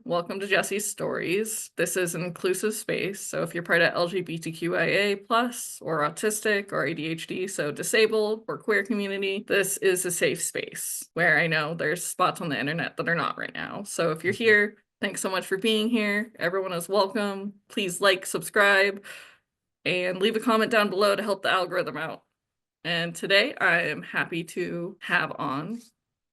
Welcome to Jessistories. This is an inclusive space, so if you're part of LGBTQIA plus or autistic or ADHD, so disabled or queer community, this is a safe space where I know there's spots on the internet that are not right now. So if you're here, thanks so much for being here. Everyone is welcome. Please like, subscribe, and leave a comment down below to help the algorithm out. And today I am happy to have on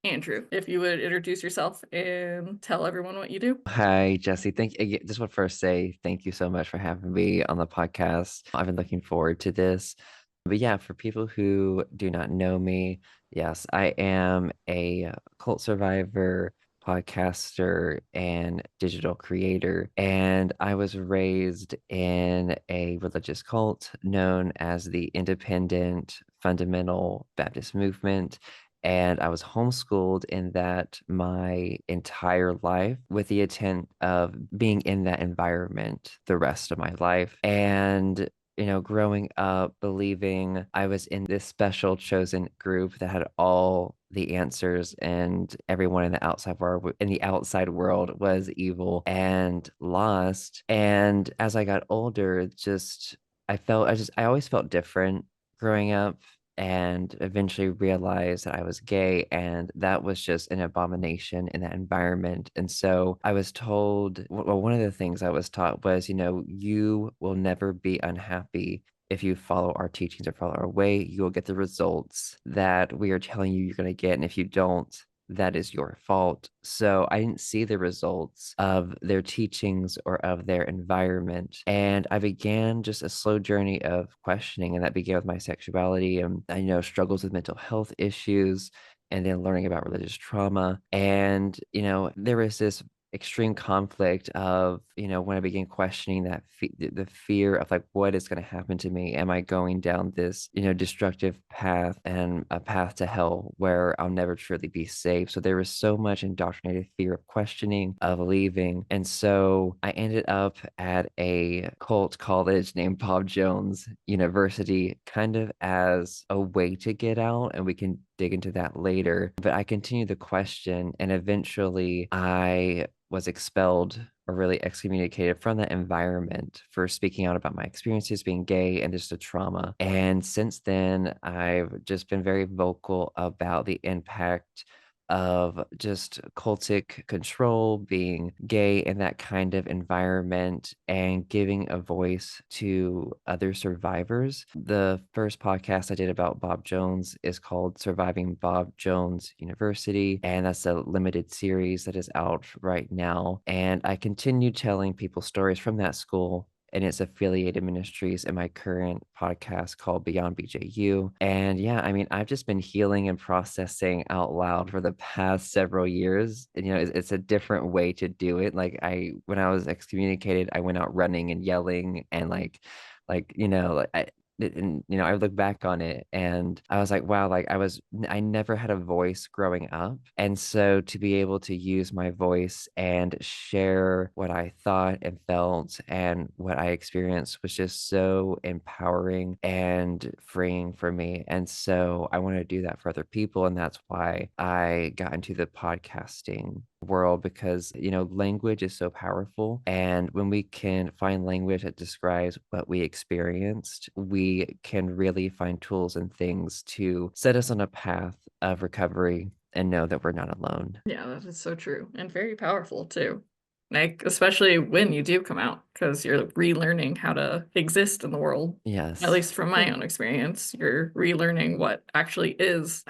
Andrew, if you would introduce yourself and tell everyone what you do. Hi, Jesse. Just want to first say thank you so much for having me on the podcast. I've been looking forward to this. But yeah, for people who do not know me, yes, I am a cult survivor, podcaster, and digital creator. And I was raised in a religious cult known as the Independent Fundamental Baptist Movement. And I was homeschooled in that my entire life with the intent of being in that environment the rest of my life. And growing up believing I was in this special chosen group that had all the answers and everyone in the outside world was evil and lost. And as I got older, I always felt different growing up and eventually realized that I was gay, and that was just an abomination in that environment. And so I was told, well, one of the things I was taught was, you will never be unhappy if you follow our teachings or follow our way. You'll get the results that we are telling you you're going to get. And if you don't, that is your fault. So I didn't see the results of their teachings or of their environment. And I began just a slow journey of questioning. And that began with my sexuality and struggles with mental health issues and then learning about religious trauma. And, there was this extreme conflict of when I began questioning the fear of like what is going to happen to me. Am I going down this destructive path and a path to hell where I'll never truly be safe? So there was so much indoctrinated fear of questioning, of leaving. And so I ended up at a cult college named Bob Jones University, kind of as a way to get out, and we can dig into that later. But I continued the question, and eventually I was expelled or really excommunicated from that environment for speaking out about my experiences being gay and just the trauma. And since then, I've just been very vocal about the impact of just cultic control, being gay in that kind of environment, and giving a voice to other survivors. The first podcast I did about Bob Jones is called Surviving Bob Jones University, and that's a limited series that is out right now. And I continue telling people stories from that school and its affiliated ministries in my current podcast called Beyond BJU. And yeah, I mean, I've just been healing and processing out loud for the past several years. And, it's a different way to do it. When I was excommunicated, I went out running and yelling and I look back on it and I was like, wow, I never had a voice growing up. And so to be able to use my voice and share what I thought and felt and what I experienced was just so empowering and freeing for me. And so I want to do that for other people. And that's why I got into the podcasting world, because language is so powerful, and when we can find language that describes what we experienced, we can really find tools and things to set us on a path of recovery and know that we're not alone. Yeah, that is so true and very powerful too. Like, especially when you do come out, because you're relearning how to exist in the world. At Yes. least from my own experience, you're relearning what actually is,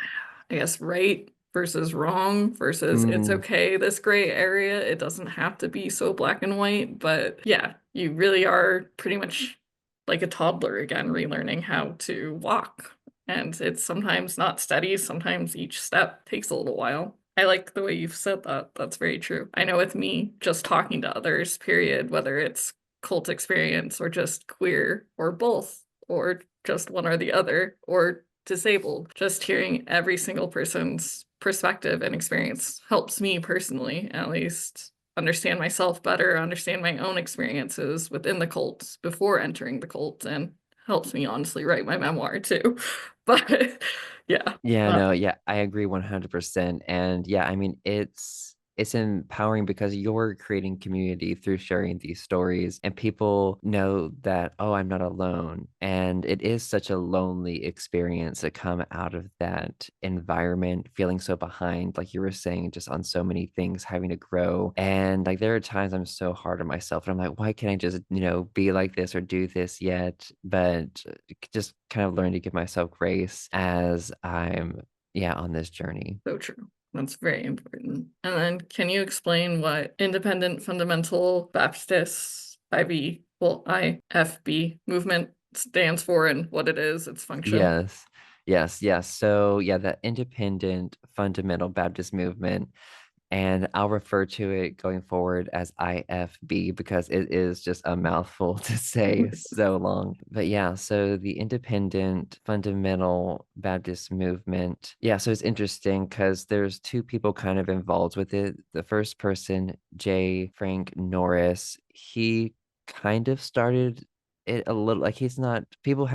I guess, right versus wrong versus it's Mm, okay, this gray area. It doesn't have to be so black and white. But yeah, you really are pretty much like a toddler again, relearning how to walk. And it's sometimes not steady, sometimes each step takes a little while. I like the way you've said that. That's very true. I know with me, just talking to others, period, whether it's cult experience or just queer or both, or just one or the other, or disabled, just hearing every single person's perspective and experience helps me personally, at least, understand myself better, understand my own experiences within the cult before entering the cult, and helps me honestly write my memoir too. But yeah. yeah, uh, no, yeah, I agree 100%. And yeah, I mean, it's it's empowering because you're creating community through sharing these stories, and people know that, oh, I'm not alone. And it is such a lonely experience to come out of that environment feeling so behind, like you were saying, just on so many things, having to grow. And like there are times I'm so hard on myself and I'm like, why can't I just, be like this or do this yet? But just kind of learn to give myself grace as I'm, yeah, on this journey. So true. That's very important. And then can you explain what Independent Fundamental Baptist IFB movement stands for and what it is, its function? Yes, yes. So, yeah, the Independent Fundamental Baptist Movement, and I'll refer to it going forward as IFB because it is just a mouthful to say so long. But yeah, so the Independent Fundamental Baptist Movement. Yeah, so it's interesting because there's two people kind of involved with it. The first person, J. Frank Norris, he kind of started it a little. Like, he's not, people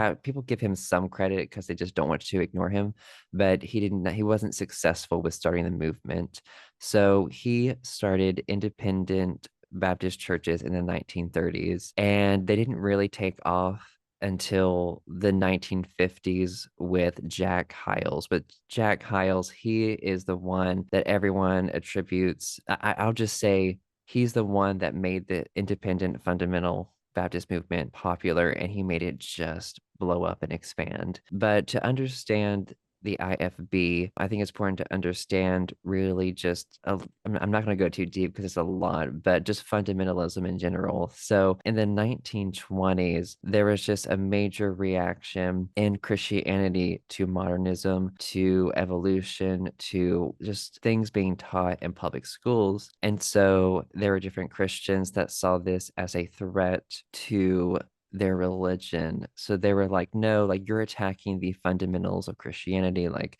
give him some credit because they just don't want to ignore him, but he wasn't successful with starting the movement. So he started independent Baptist churches in the 1930s, and they didn't really take off until the 1950s with Jack Hyles. But Jack Hyles, he is the one that everyone attributes. I'll just say he's the one that made the independent fundamental Baptist movement popular, and he made it just blow up and expand. But to understand the IFB, I think it's important to understand really just, I'm not going to go too deep because it's a lot, but just fundamentalism in general. So in the 1920s, there was just a major reaction in Christianity to modernism, to evolution, to just things being taught in public schools. And so there were different Christians that saw this as a threat to their religion. So they were like, no, like you're attacking the fundamentals of Christianity, like,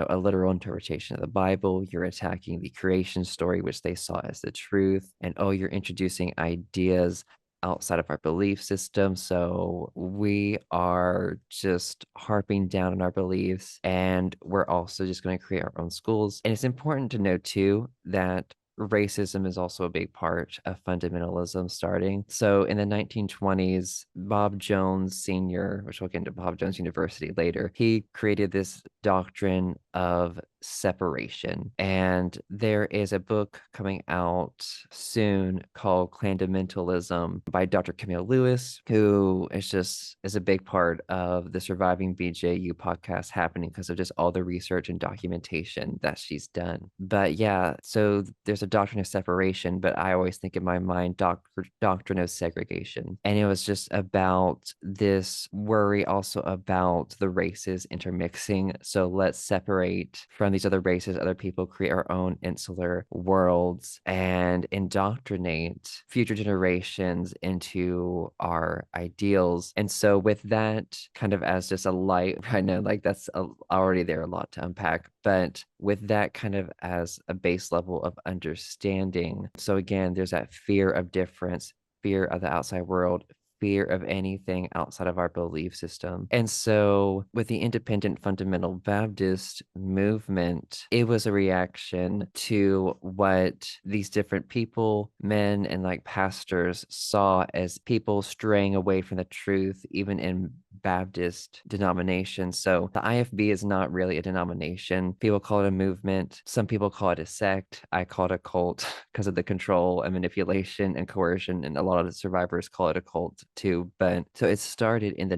a literal interpretation of the Bible. You're attacking the creation story, which they saw as the truth. And oh, you're introducing ideas outside of our belief system. So we are just harping down on our beliefs, and we're also just going to create our own schools. And it's important to note too that racism is also a big part of fundamentalism starting. So in the 1920s, Bob Jones Sr., which we'll get into Bob Jones University later, he created this doctrine of separation. And there is a book coming out soon called Fundamentalism by Dr. Camille Lewis, who is a big part of the Surviving BJU podcast happening because of just all the research and documentation that she's done. But yeah, so there's a doctrine of separation, but I always think in my mind doctrine of segregation. And it was just about this worry also about the races intermixing. So let's separate from these other races, other people, create our own insular worlds and indoctrinate future generations into our ideals. And so with that kind of as just a light, I know like already there a lot to unpack, but with that kind of as a base level of understanding. So again, there's that fear of difference, fear of the outside world, fear of anything outside of our belief system. And so with the independent fundamental Baptist movement, it was a reaction to what these different people, men and like pastors, saw as people straying away from the truth, even in Baptist denominations. So the IFB is not really a denomination. People call it a movement. Some people call it a sect. I call it a cult because of the control and manipulation and coercion. And a lot of the survivors call it a cult too. But so it started in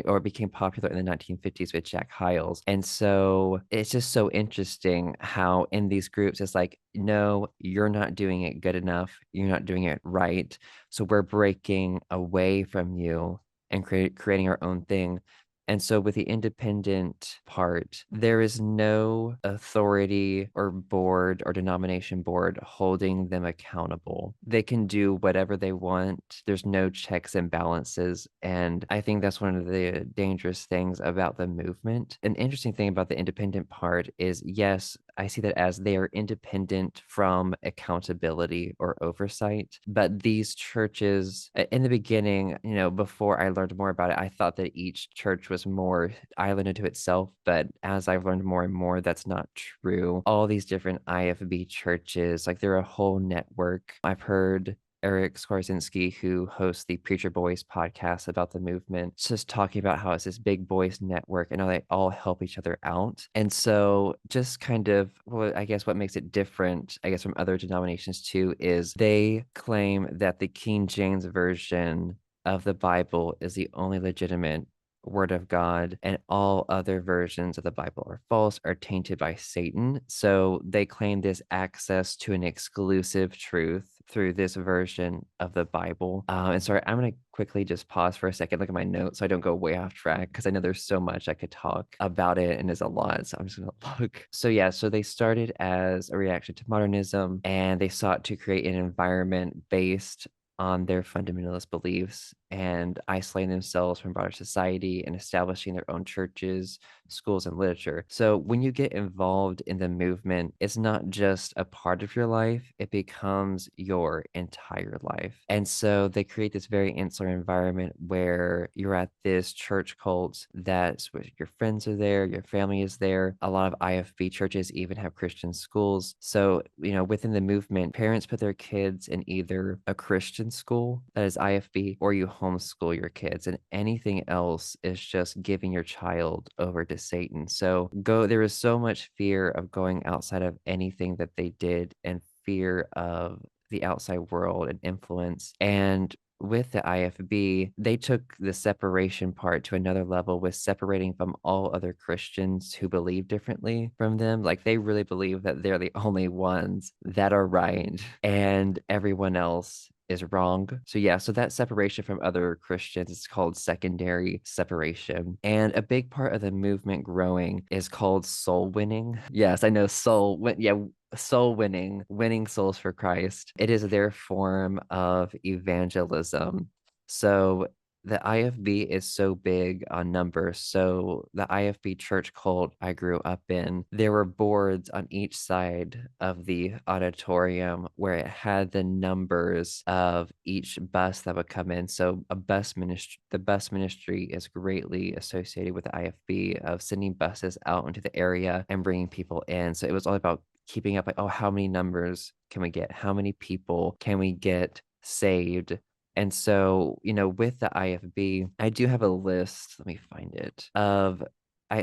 or became popular in the 1950s with Jack Hyles. And so it's just so interesting how in these groups, it's like, no, you're not doing it good enough. You're not doing it right. So we're breaking away from you and creating our own thing. And so with the independent part, there is no authority or board or denomination board holding them accountable. They can do whatever they want. There's no checks and balances. And I think that's one of the dangerous things about the movement. An interesting thing about the independent part is, yes, I see that as they are independent from accountability or oversight. But these churches, in the beginning, before I learned more about it, I thought that each church was more island unto itself. But as I've learned more and more, that's not true. All these different IFB churches, like they're a whole network. I've heard Eric Skorzinski, who hosts the Preacher Boys podcast about the movement, just talking about how it's this big boys network and how they all help each other out. And so, just kind of, well, I guess what makes it different, I guess, from other denominations too, is they claim that the King James Version of the Bible is the only legitimate word of God, and all other versions of the Bible are false, are tainted by Satan. So they claim this access to an exclusive truth through this version of the Bible. And sorry, I'm going to quickly just pause for a second, look at my notes so I don't go way off track, because I know there's so much I could talk about it and there's a lot. So I'm just going to look. So yeah, so they started as a reaction to modernism, and they sought to create an environment based on their fundamentalist beliefs and isolating themselves from broader society and establishing their own churches, schools, and literature. So when you get involved in the movement, it's not just a part of your life, it becomes your entire life. And so they create this very insular environment where you're at this church cult that's where your friends are there, your family is there. A lot of IFB churches even have Christian schools. So, within the movement, parents put their kids in either a Christian school that is IFB, or you homeschool your kids, and anything else is just giving your child over to Satan. So there was so much fear of going outside of anything that they did, and fear of the outside world and influence. And with the IFB, they took the separation part to another level with separating from all other Christians who believe differently from them. Like they really believe that they're the only ones that are right and everyone else is wrong. So yeah, so that separation from other Christians is called secondary separation. And a big part of the movement growing is called soul winning. Yes, I know soul winning, winning souls for Christ. It is their form of evangelism. So the IFB is so big on numbers. So the IFB church cult I grew up in, there were boards on each side of the auditorium where it had the numbers of each bus that would come in. So the bus ministry is greatly associated with the IFB of sending buses out into the area and bringing people in. So it was all about keeping up, like, oh, how many numbers can we get? How many people can we get saved? And so, with the IFB, I do have a list. Let me find it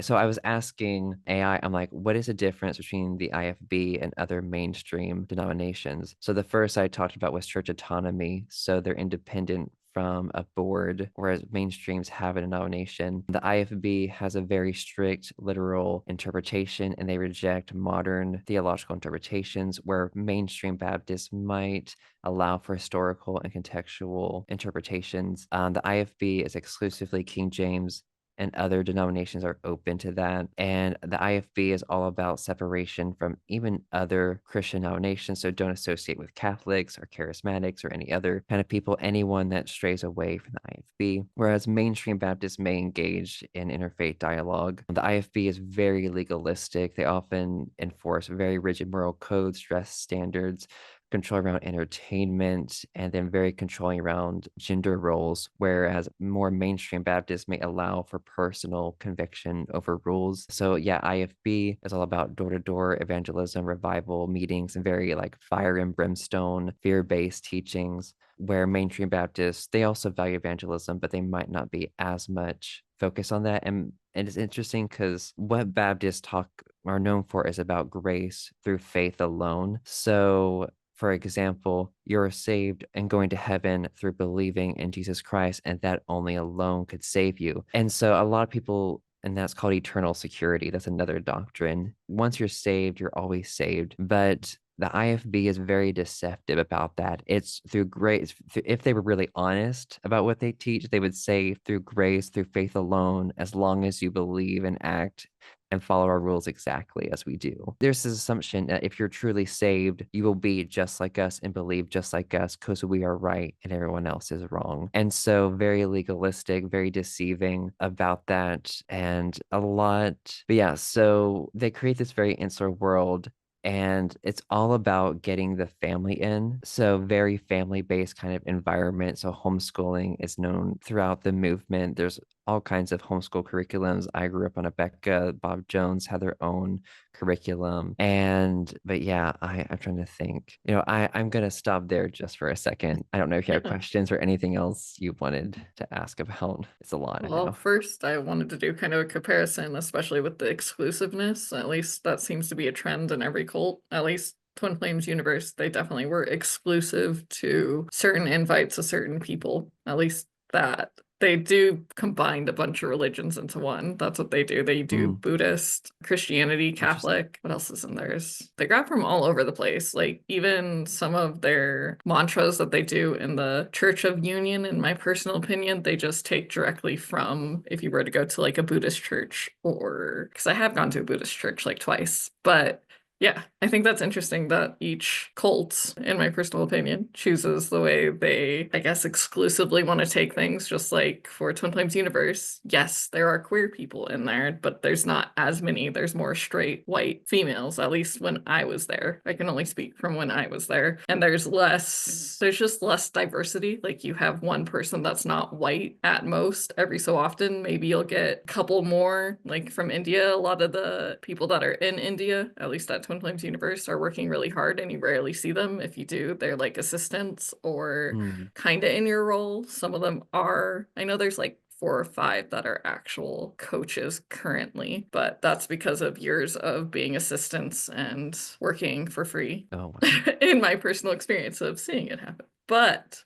so I was asking AI, I'm like, what is the difference between the IFB and other mainstream denominations? So the first I talked about was church autonomy. So they're independent from a board, whereas mainstreams have a denomination. The IFB has a very strict literal interpretation, and they reject modern theological interpretations, where mainstream Baptists might allow for historical and contextual interpretations. The IFB is exclusively King James, and other denominations are open to that. And the IFB is all about separation from even other Christian denominations. So don't associate with Catholics or charismatics or any other kind of people, anyone that strays away from the IFB. Whereas mainstream Baptists may engage in interfaith dialogue. The IFB is very legalistic. They often enforce very rigid moral codes, dress standards, control around entertainment, and then very controlling around gender roles, whereas more mainstream Baptists may allow for personal conviction over rules. So yeah, IFB is all about door-to-door evangelism, revival meetings, and very like fire and brimstone, fear-based teachings, where mainstream Baptists, they also value evangelism, but they might not be as much focused on that. And it's interesting because what Baptists talk are known for is about grace through faith alone. So for example, you're saved and going to heaven through believing in Jesus Christ, and that only alone could save you. And so a lot of people, and that's called eternal security. That's another doctrine. Once you're saved, you're always saved. But the IFB is very deceptive about that. It's through grace. If they were really honest about what they teach, they would say through grace, through faith alone, as long as you believe and act and follow our rules exactly as we do. There's this assumption that if you're truly saved, you will be just like us and believe just like us because we are right and everyone else is wrong. And so, very legalistic, very deceiving about that, and a lot. But yeah, so they create this very insular world, and it's all about getting the family in. So very family-based kind of environment. So homeschooling is known throughout the movement. There's all kinds of homeschool curriculums. I grew up on a Becca. Bob Jones had their own curriculum. But yeah, I'm trying to think. I'm gonna stop there just for a second. I don't know if you have Yeah. questions or anything else you wanted to ask about. It's a lot, I Well, know. first, I wanted to do kind of a comparison, especially with the exclusiveness. At least that seems to be a trend in every cult. At least Twin Flames universe, they definitely were exclusive to certain invites of certain people. At least that. They do combine a bunch of religions into one. That's what they do. They do Mm, Buddhist, Christianity, interesting. Catholic. What else is in theirs? They grab from all over the place. Like even some of their mantras that they do in the Church of Union, in my personal opinion, they just take directly from if you were to go to like a Buddhist church, or because I have gone to a Buddhist church like twice, but yeah, I think that's interesting that each cult, in my personal opinion, chooses the way they, I guess, exclusively want to take things. Just like for Twin Flames Universe, yes, there are queer people in there, but there's not as many. There's more straight white females, at least when I was there. I can only speak from when I was there. And there's just less diversity. Like you have one person that's not white at most every so often. Maybe you'll get a couple more, like from India. A lot of the people that are in India, at least at Twin Flames Universe, are working really hard and you rarely see them. If you do, they're like assistants or Mm, kind of in your role. Some of them are. I know there's like 4 or 5 that are actual coaches currently, but that's because of years of being assistants and working for free oh, wow. in my personal experience of seeing it happen. But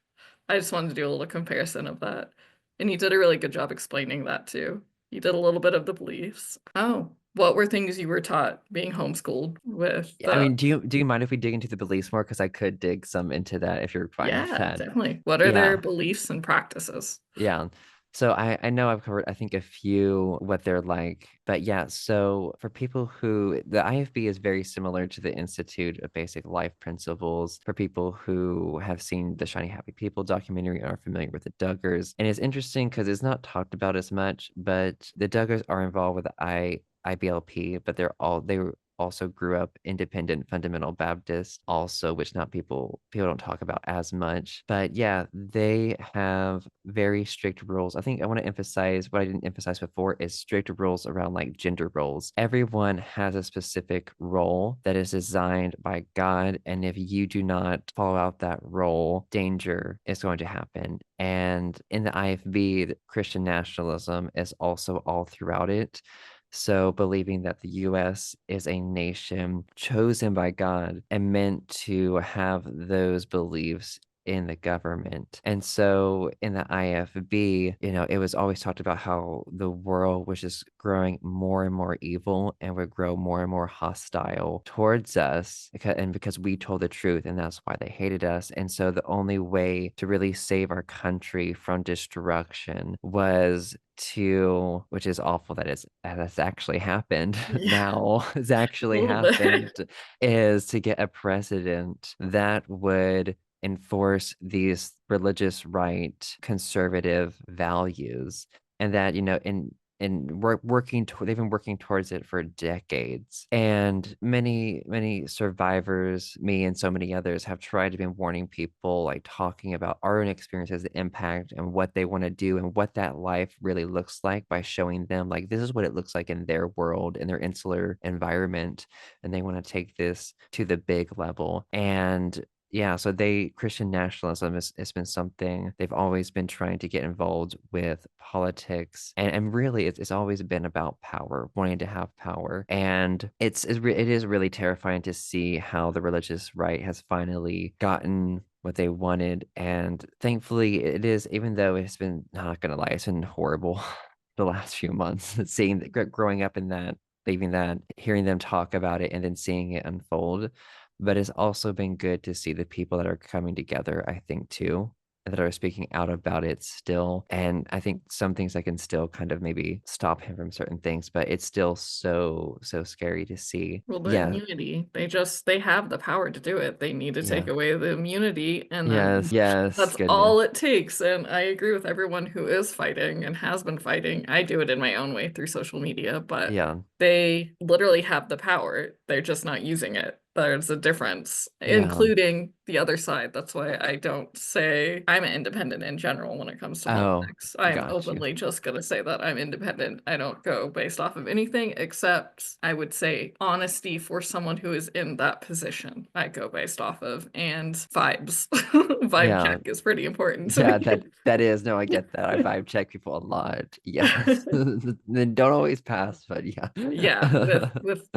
I just wanted to do a little comparison of that. And you did a really good job explaining that too. You did a little bit of the beliefs. Oh, what were things you were taught being homeschooled with Yeah, I the mean, do you mind if we dig into the beliefs more? Because I could dig some into that if you're fine with yeah, that. definitely. What are their Yeah, beliefs and practices? yeah. So I know I've covered I think a few what they're like, but yeah. So for people who the IFB is very similar to the Institute of Basic Life Principles for people who have seen the Shiny Happy People documentary and are familiar with the Duggars. And it's interesting because it's not talked about as much, but the Duggars are involved with the IBLP, but they were also grew up independent fundamental Baptist also, which not people don't talk about as much. But yeah, they have very strict rules. I think I want to emphasize what I didn't emphasize before is strict rules around like gender roles. Everyone has a specific role that is designed by God, and if you do not follow out that role, danger is going to happen. And in the IFB, Christian nationalism is also all throughout it. So, believing that the US is a nation chosen by God and meant to have those beliefs in the government. And so in the IFB, it was always talked about how the world was just growing more and more evil and would grow more and more hostile towards us because we told the truth and that's why they hated us. And so the only way to really save our country from destruction was which is awful that's actually happened Yeah, now, it's a actually little bit. happened, is to get a president that would enforce these religious right conservative values, and that they've been working towards it for decades, and many survivors, me and so many others, have tried to be warning people, like talking about our own experiences, the impact and what they want to do and what that life really looks like, by showing them like this is what it looks like in their world, in their insular environment, and they want to take this to the big level. And yeah, so Christian nationalism has been something they've always been trying to get involved with politics, and really it's always been about power, wanting to have power, and it is really terrifying to see how the religious right has finally gotten what they wanted, and thankfully it is, even though it's been, not gonna lie, it's been horrible the last few months, seeing growing up in that, believing that, hearing them talk about it, and then seeing it unfold. But it's also been good to see the people that are coming together, I think, too. that are speaking out about it still. And I think some things I can still kind of maybe stop him from certain things, but it's still so scary to see. Well, the Yeah, immunity, they have the power to do it. They need to take yeah. away the immunity, and then Yes, that's goodness. all it takes. And I agree with everyone who is fighting and has been fighting. I do it in my own way through social media, but Yeah, they literally have the power. They're just not using it. There's a difference, yeah. including the other side. That's why I don't say I'm an independent in general when it comes to Oh, politics. I'm got you. openly just going to say that I'm independent. I don't go based off of anything except I would say honesty for someone who is in that position. I go based off of and vibes. Vibe Yeah, check is pretty important to yeah, me. that is, no, I get that. I vibe check people a lot. Yes. They don't always pass, but yeah. Yeah, with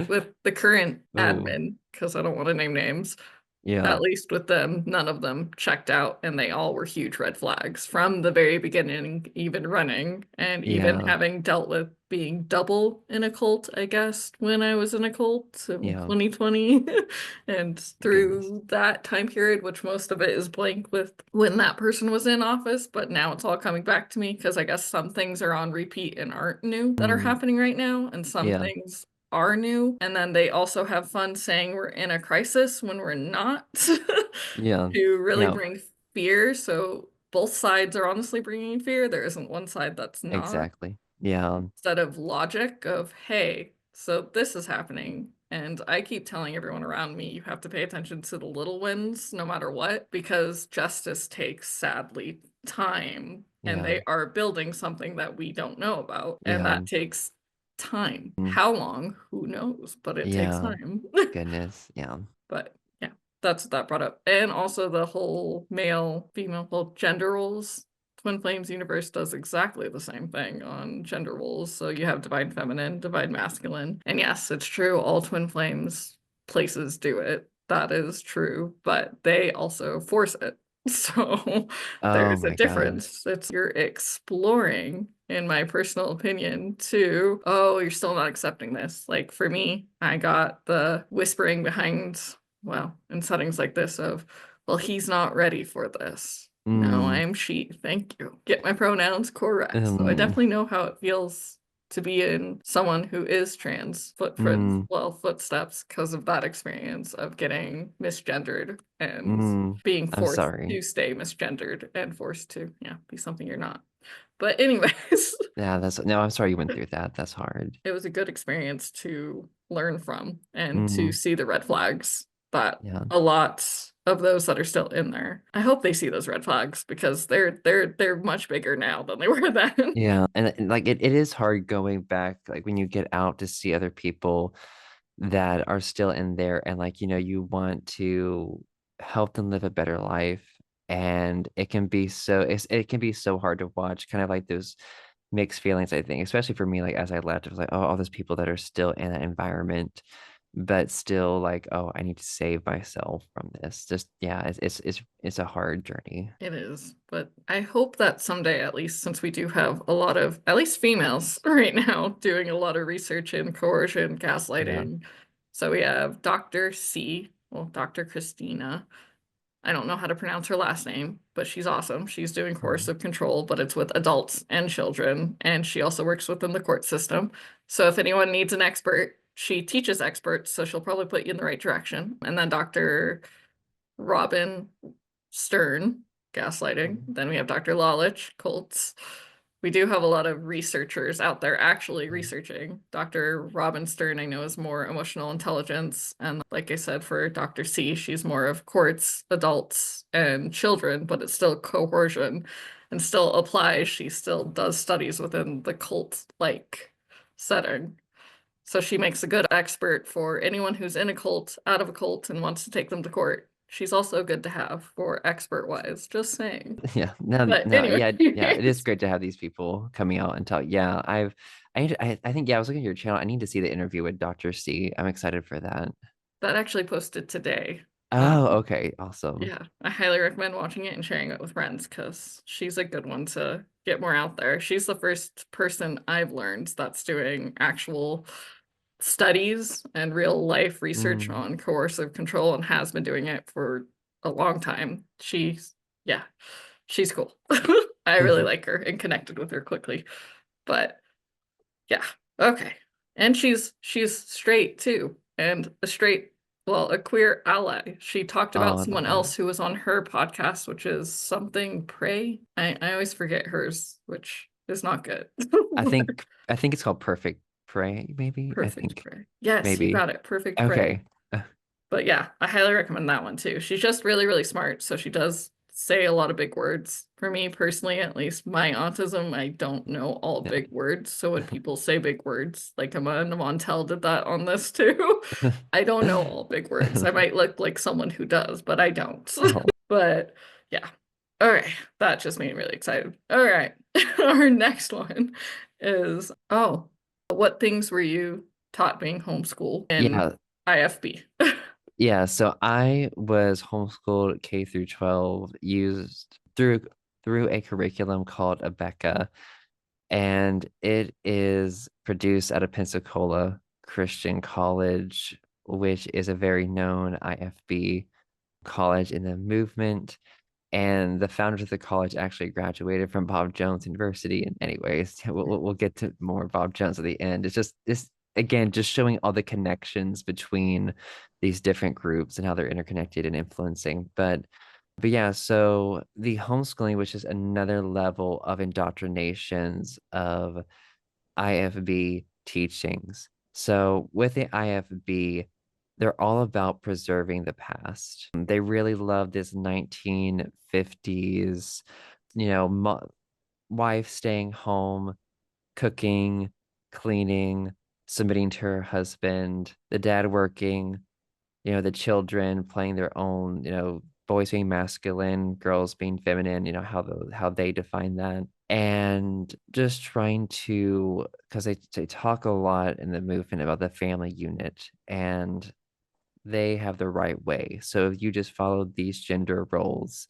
the current Ooh, admin, because I don't want to name names. yeah, At least with them, none of them checked out, and they all were huge red flags from the very beginning, even running, and even yeah, having dealt with being double in a cult, I guess, when I was in a cult in yeah. 2020. And Goodness. through that time period, which most of it is blank with when that person was in office, but now it's all coming back to me because I guess some things are on repeat and aren't new that are Mm, happening right now, and some yeah, things are new. And then they also have fun saying we're in a crisis when we're not yeah, to really yeah, bring fear. So both sides are honestly bringing fear. There isn't one side that's not. exactly. Yeah. Instead of logic of, hey, so this is happening. And I keep telling everyone around me, you have to pay attention to the little wins no matter what, because justice takes sadly time. And Yeah. they are building something that we don't know about. And Yeah. that takes time. Mm, How long? Who knows? But it takes yeah. time. Goodness. Yeah. But yeah, that's what that brought up. And also the whole male, female, well, gender roles. Twin Flames universe does exactly the same thing on gender roles. So you have divine feminine, divine masculine. And yes, it's true, all Twin Flames places do it. That is true, but they also force it. So Oh there's a my gosh. difference. It's you're exploring, in my personal opinion, to, oh, you're still not accepting this. Like for me, I got the whispering behind, well, in settings like this of, well, he's not ready for this. No, Mm, I'm she. Thank you. Get my pronouns correct. So I mm, definitely know how it feels to be in someone who is trans mm, footsteps because of that experience of getting misgendered and mm. being I'm forced sorry. to stay misgendered and forced to, yeah, be something you're not. But anyways, Yeah, that's no, I'm sorry you went through that. That's hard. it was a good experience to learn from and to Mm, see the red flags that yeah. a lot of those that are still in there. I hope they see those red flags because they're much bigger now than they were then. Yeah. And like it is hard going back, like when you get out to see other people that are still in there and like, you want to help them live a better life. And it can be so hard to watch, kind of like those mixed feelings, I think, especially for me, like as I left, it was like, oh, all those people that are still in that environment, but still like, oh, I need to save myself from this. Just yeah, it's a hard journey. It is, but I hope that someday, at least, since we do have a lot of, at least females right now, doing a lot of research in coercion, Yeah. gaslighting. So we have Dr. C, well, Dr. Christina. I don't know how to pronounce her last name, but she's awesome. She's doing Mm. coercive control, but it's with adults and children, and she also works within the court system. So if anyone needs an expert, she teaches experts, so she'll probably put you in the right direction. And then Dr. Robin Stern, gaslighting. Mm. Then we have Dr. Lalich, cults. We do have a lot of researchers out there actually Yeah. researching. Dr. Robin Stern, I know, is more emotional intelligence. And like I said, for Dr. C, she's more of courts, adults, and children, but it's still coercion and still applies. She still does studies within the cult-like setting. So she makes a good expert for anyone who's in a cult, out of a cult, and wants to take them to court. She's also good to have for expert wise, just saying. Yeah. No, But no, anyway, yeah, yeah. It is great to have these people coming out and tell. Yeah, I think, yeah, I was looking at your channel. I need to see the interview with Dr. C. I'm excited for that. that actually posted today. Oh, okay. Awesome. Yeah, I highly recommend watching it and sharing it with friends because she's a good one to get more out there. She's the first person I've learned that's doing actual studies and real life research Mm, on coercive control and has been doing it for a long time. She's, yeah. she's cool. I really like her and connected with her quickly. But yeah, okay. And she's straight too, and a straight, well, a queer ally. She talked Oh, about I love someone that. else who was on her podcast, which is something pray. I always forget hers, which is not good. I think it's called Perfect Prey, maybe. I Perfect think prey. Yes, you maybe. got it. Perfect prey. Okay. But yeah, I highly recommend that one too. She's just really, really smart. So she does say a lot of big words. For me personally, at least my autism, I don't know all big words. So when people say big words, like Amanda Montel did that on this too, I don't know all big words. I might look like someone who does, but I don't. Oh, But yeah. All right. That just made me really excited. All right. Our next one is, oh, what things were you taught being homeschooled in yeah. IFB? Yeah, so I was homeschooled K through 12, used through a curriculum called Abeka, and it is produced at a Pensacola Christian College, which is a very known IFB college in the movement. And the founders of the college actually graduated from Bob Jones University. And anyways, we'll get to more Bob Jones at the end. It's just this again, just showing all the connections between these different groups and how they're interconnected and influencing. But yeah, so the homeschooling, which is another level of indoctrinations of IFB teachings. So with the IFB, they're all about preserving the past. They really love this 1950s, wife staying home, cooking, cleaning, submitting to her husband, the dad working, the children playing their own, boys being masculine, girls being feminine, how they define that. And just trying to, because they talk a lot in the movement about the family unit, and they have the right way. So if you just follow these gender roles,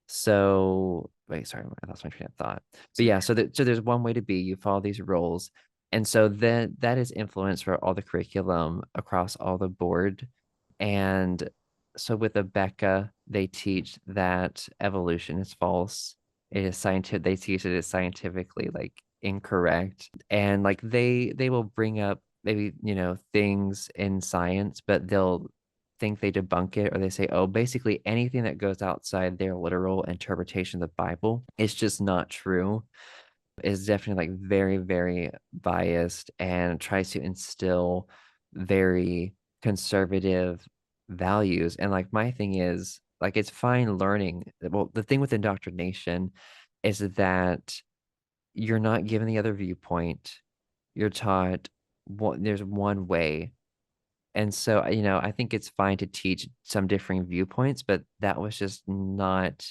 so wait, sorry, I lost my train of thought. But yeah, so there's one way to be. You follow these roles, and so then that is influence for all the curriculum across all the board. And so with Abeka, they teach that evolution is false. It is scientific. They teach it is scientifically like incorrect, and like they will bring up maybe things in science, but they'll think they debunk it, or they say, oh, basically anything that goes outside their literal interpretation of the Bible is just not true. Is definitely like very, very biased and tries to instill very conservative values. And like my thing is like it's fine learning. Well, the thing with indoctrination is that you're not given the other viewpoint. You're taught there's one way, and so, I think it's fine to teach some differing viewpoints, but that was just not,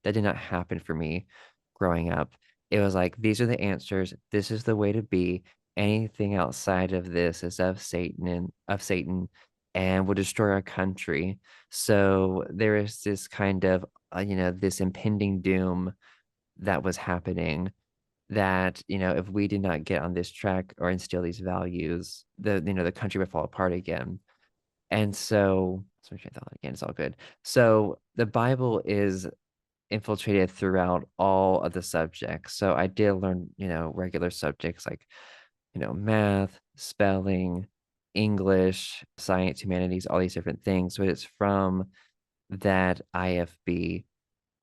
that did not happen for me growing up. It was like, these are the answers. This is the way to be. Anything outside of this is of Satan and will destroy our country. So there is this kind of, this impending doom that was happening that, if we did not get on this track or instill these values, the country would fall apart again. And so, sorry, I thought again, it's all good. So the Bible is infiltrated throughout all of the subjects. So I did learn, regular subjects like, math, spelling, English, science, humanities, all these different things. So it's from that IFB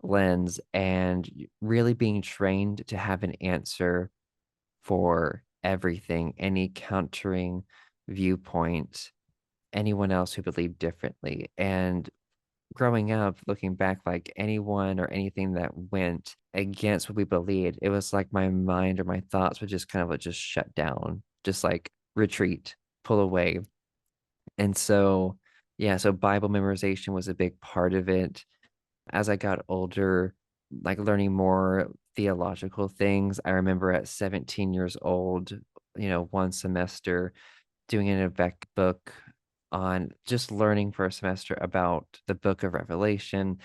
lens and really being trained to have an answer for everything, any countering viewpoint, anyone else who believed differently. And growing up, looking back, like anyone or anything that went against what we believed, it was like my mind or my thoughts would just kind of like just shut down, just like retreat, pull away. And so, yeah, so Bible memorization was a big part of it. As I got older, like learning more theological things, I remember at 17 years old, one semester doing an Beck book on just learning for a semester about the book of Revelation,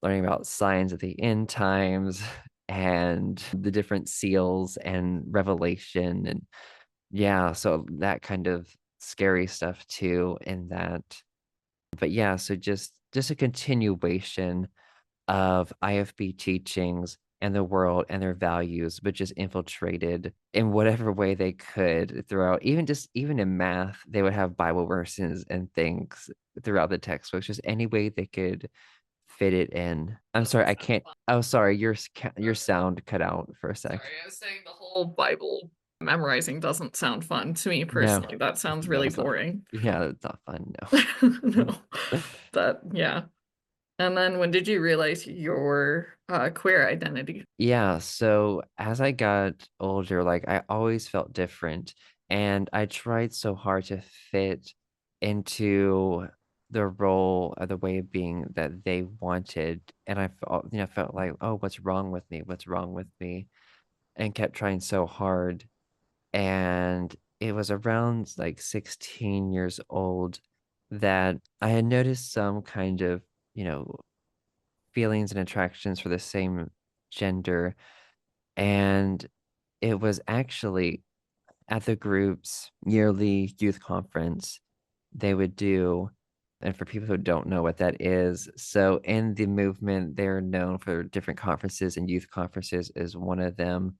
learning about signs of the end times and the different seals and revelation. And yeah, so that kind of scary stuff too in that. But yeah, so just a continuation of IFB teachings and the world and their values, but just infiltrated in whatever way they could throughout. Even in math, they would have Bible verses and things throughout the textbooks, just any way they could fit it in. I'm sorry, Doesn't I sound can't. fun. Oh, sorry, your sound cut out for a sec. Sorry, I was saying the whole Bible memorizing doesn't sound fun to me No, personally. That sounds no, really it's not. boring. Yeah, it's not fun. No, No. but yeah. And then when did you realize your queer identity? Yeah, so as I got older, like I always felt different, and I tried so hard to fit into the role or the way of being that they wanted, and I felt, felt like, oh, what's wrong with me? What's wrong with me? And kept trying so hard, and it was around like 16 years old that I had noticed some kind of, you know, feelings and attractions for the same gender. And it was actually at the group's yearly youth conference they would do. And for people who don't know what that is, so in the movement, they're known for different conferences, and youth conferences is one of them.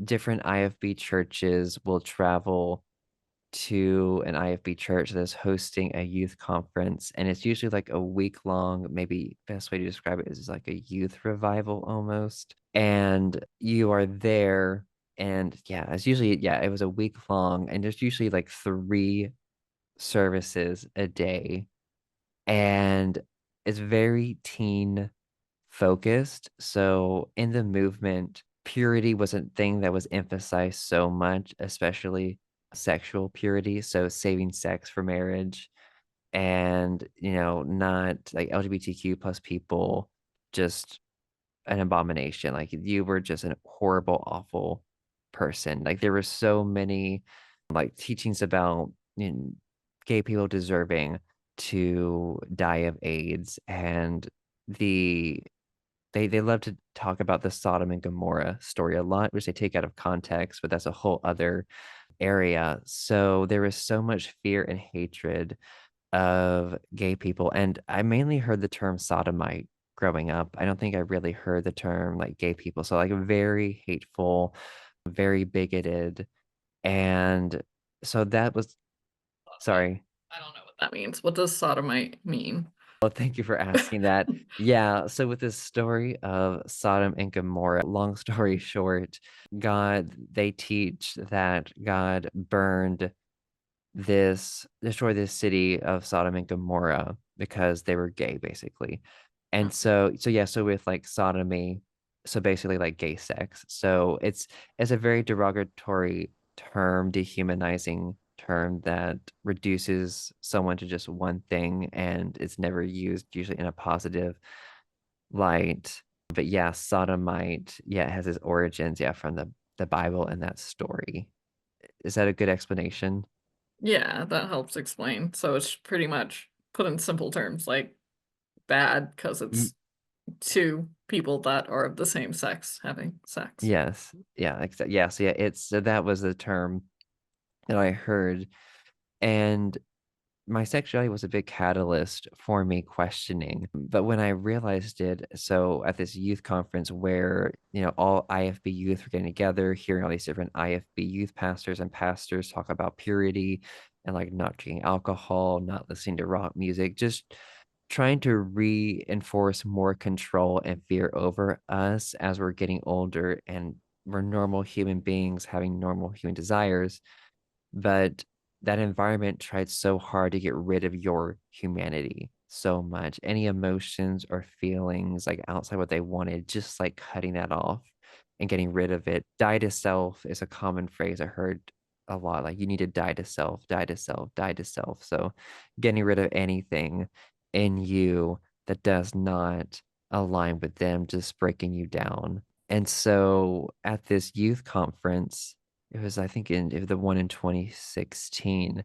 Different IFB churches will travel to an IFB church that's hosting a youth conference, and it's usually like a week long. Maybe best way to describe it is like a youth revival almost. And you are there, and yeah, it's usually, yeah, it was a week long, and there's usually like three services a day, and it's very teen focused. So in the movement, purity was a thing that was emphasized so much, especially sexual purity. So saving sex for marriage, and, not like LGBTQ plus people, just an abomination. Like you were just a horrible, awful person. Like there were so many like teachings about, gay people deserving to die of AIDS, and the they love to talk about the Sodom and Gomorrah story a lot, which they take out of context, but that's a whole other area. So there is so much fear and hatred of gay people, and I mainly heard the term sodomite growing up. I don't think I really heard the term like gay people. So like very hateful, very bigoted, and so that was, sorry. I don't know what that means. What does sodomite mean? Well, thank you for asking that. Yeah, so with this story of Sodom and Gomorrah, long story short, they teach that God destroyed this city of Sodom and Gomorrah because they were gay, basically. And so yeah, so with like sodomy, so basically like gay sex. So it's a very derogatory term, dehumanizing term that reduces someone to just one thing, and it's never used usually in a positive light. But yeah, sodomite, yeah, it has its origins, yeah, from the Bible and that story. Is that a good explanation? Yeah, that helps explain. So it's pretty much put in simple terms, like bad because Y- it's two people that are of the same sex having sex. yes. Yeah, yeah, so yeah, so that was the term that I heard. And my sexuality was a big catalyst for me questioning. But when I realized it, so at this youth conference where, all IFB youth were getting together, hearing all these different IFB youth pastors and pastors talk about purity and like not drinking alcohol, not listening to rock music, just trying to reinforce more control and fear over us as we're getting older and we're normal human beings having normal human desires, but that environment tried so hard to get rid of your humanity so much. Any emotions or feelings like outside what they wanted, just like cutting that off and getting rid of it. Die to self is a common phrase I heard a lot. Like you need to die to self, die to self, die to self. So getting rid of anything in you that does not align with them, just breaking you down. And so at this youth conference, it was, I think, in the one in 2016,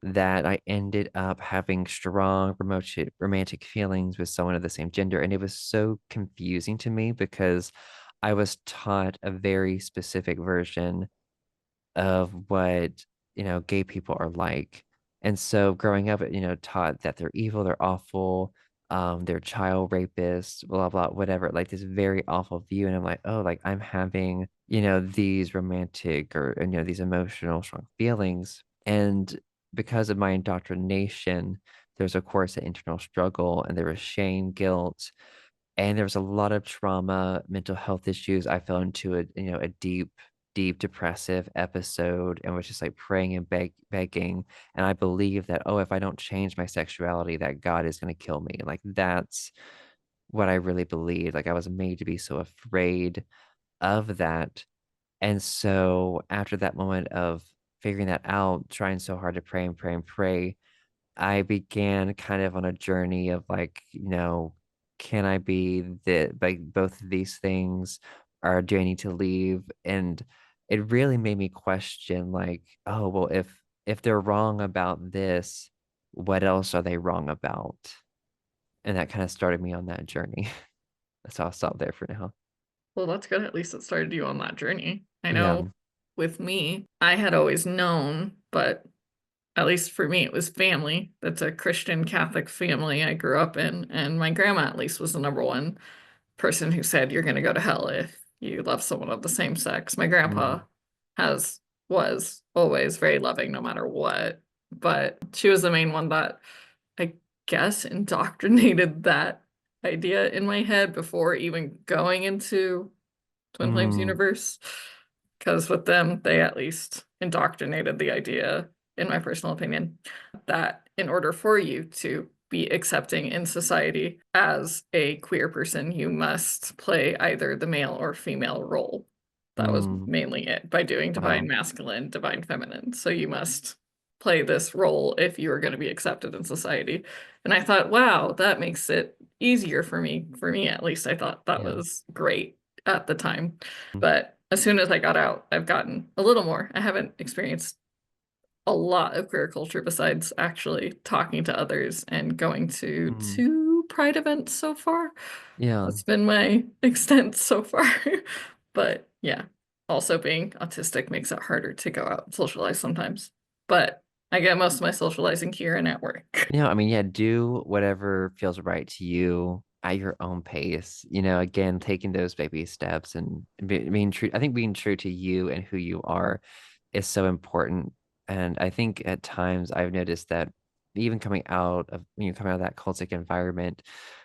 that I ended up having strong romantic feelings with someone of the same gender. And it was so confusing to me because I was taught a very specific version of what, gay people are like. And so growing up, taught that they're evil, they're awful. they're child rapists, blah blah, whatever, like this very awful view. And I'm like, oh, like I'm having, these romantic or these emotional strong feelings. And because of my indoctrination, there's of course an internal struggle, and there was shame, guilt, and there was a lot of trauma, mental health issues. I fell into a deep depressive episode, and was just like praying and begging. And I believe that, oh, if I don't change my sexuality, that God is going to kill me. Like that's what I really believed. Like I was made to be so afraid of that. And so after that moment of figuring that out, trying so hard to pray and pray and pray, I began kind of on a journey of like, can I be like both of these things, or do I need to leave? And it really made me question like, oh, well, if they're wrong about this, what else are they wrong about? And that kind of started me on that journey. So I'll stop there for now. Well, that's good. At least it started you on that journey. I Yeah. know with me, I had always known, but at least for me, it was family. That's a Christian Catholic family I grew up in. And my grandma, at least, was the number one person who said, you're going to go to hell if you love someone of the same sex. My Mm, grandpa has, was always very loving no matter what. But she was the main one that I guess indoctrinated that idea in my head before even going into Twin Flames mm, universe. Because with them, they at least indoctrinated the idea, in my personal opinion, that in order for you to be accepting in society as a queer person, you must play either the male or female role. That was mm. mainly it by doing divine Wow. masculine, divine feminine. So you must play this role if you are going to be accepted in society. And I thought, wow, that makes it easier for me at least. I thought that Yeah. was great at the time. Mm, But as soon as I got out, I've gotten a little more. I haven't experienced a lot of queer culture besides actually talking to others and going to mm. two Pride events so far. Yeah. That's been my extent so far. But yeah, also being autistic makes it harder to go out and socialize sometimes. But I get most of my socializing here and at work. I mean, yeah, do whatever feels right to you at your own pace. Again, taking those baby steps and being true. I think being true to you and who you are is so important. And I think at times I've noticed that even coming out of that cultic environment,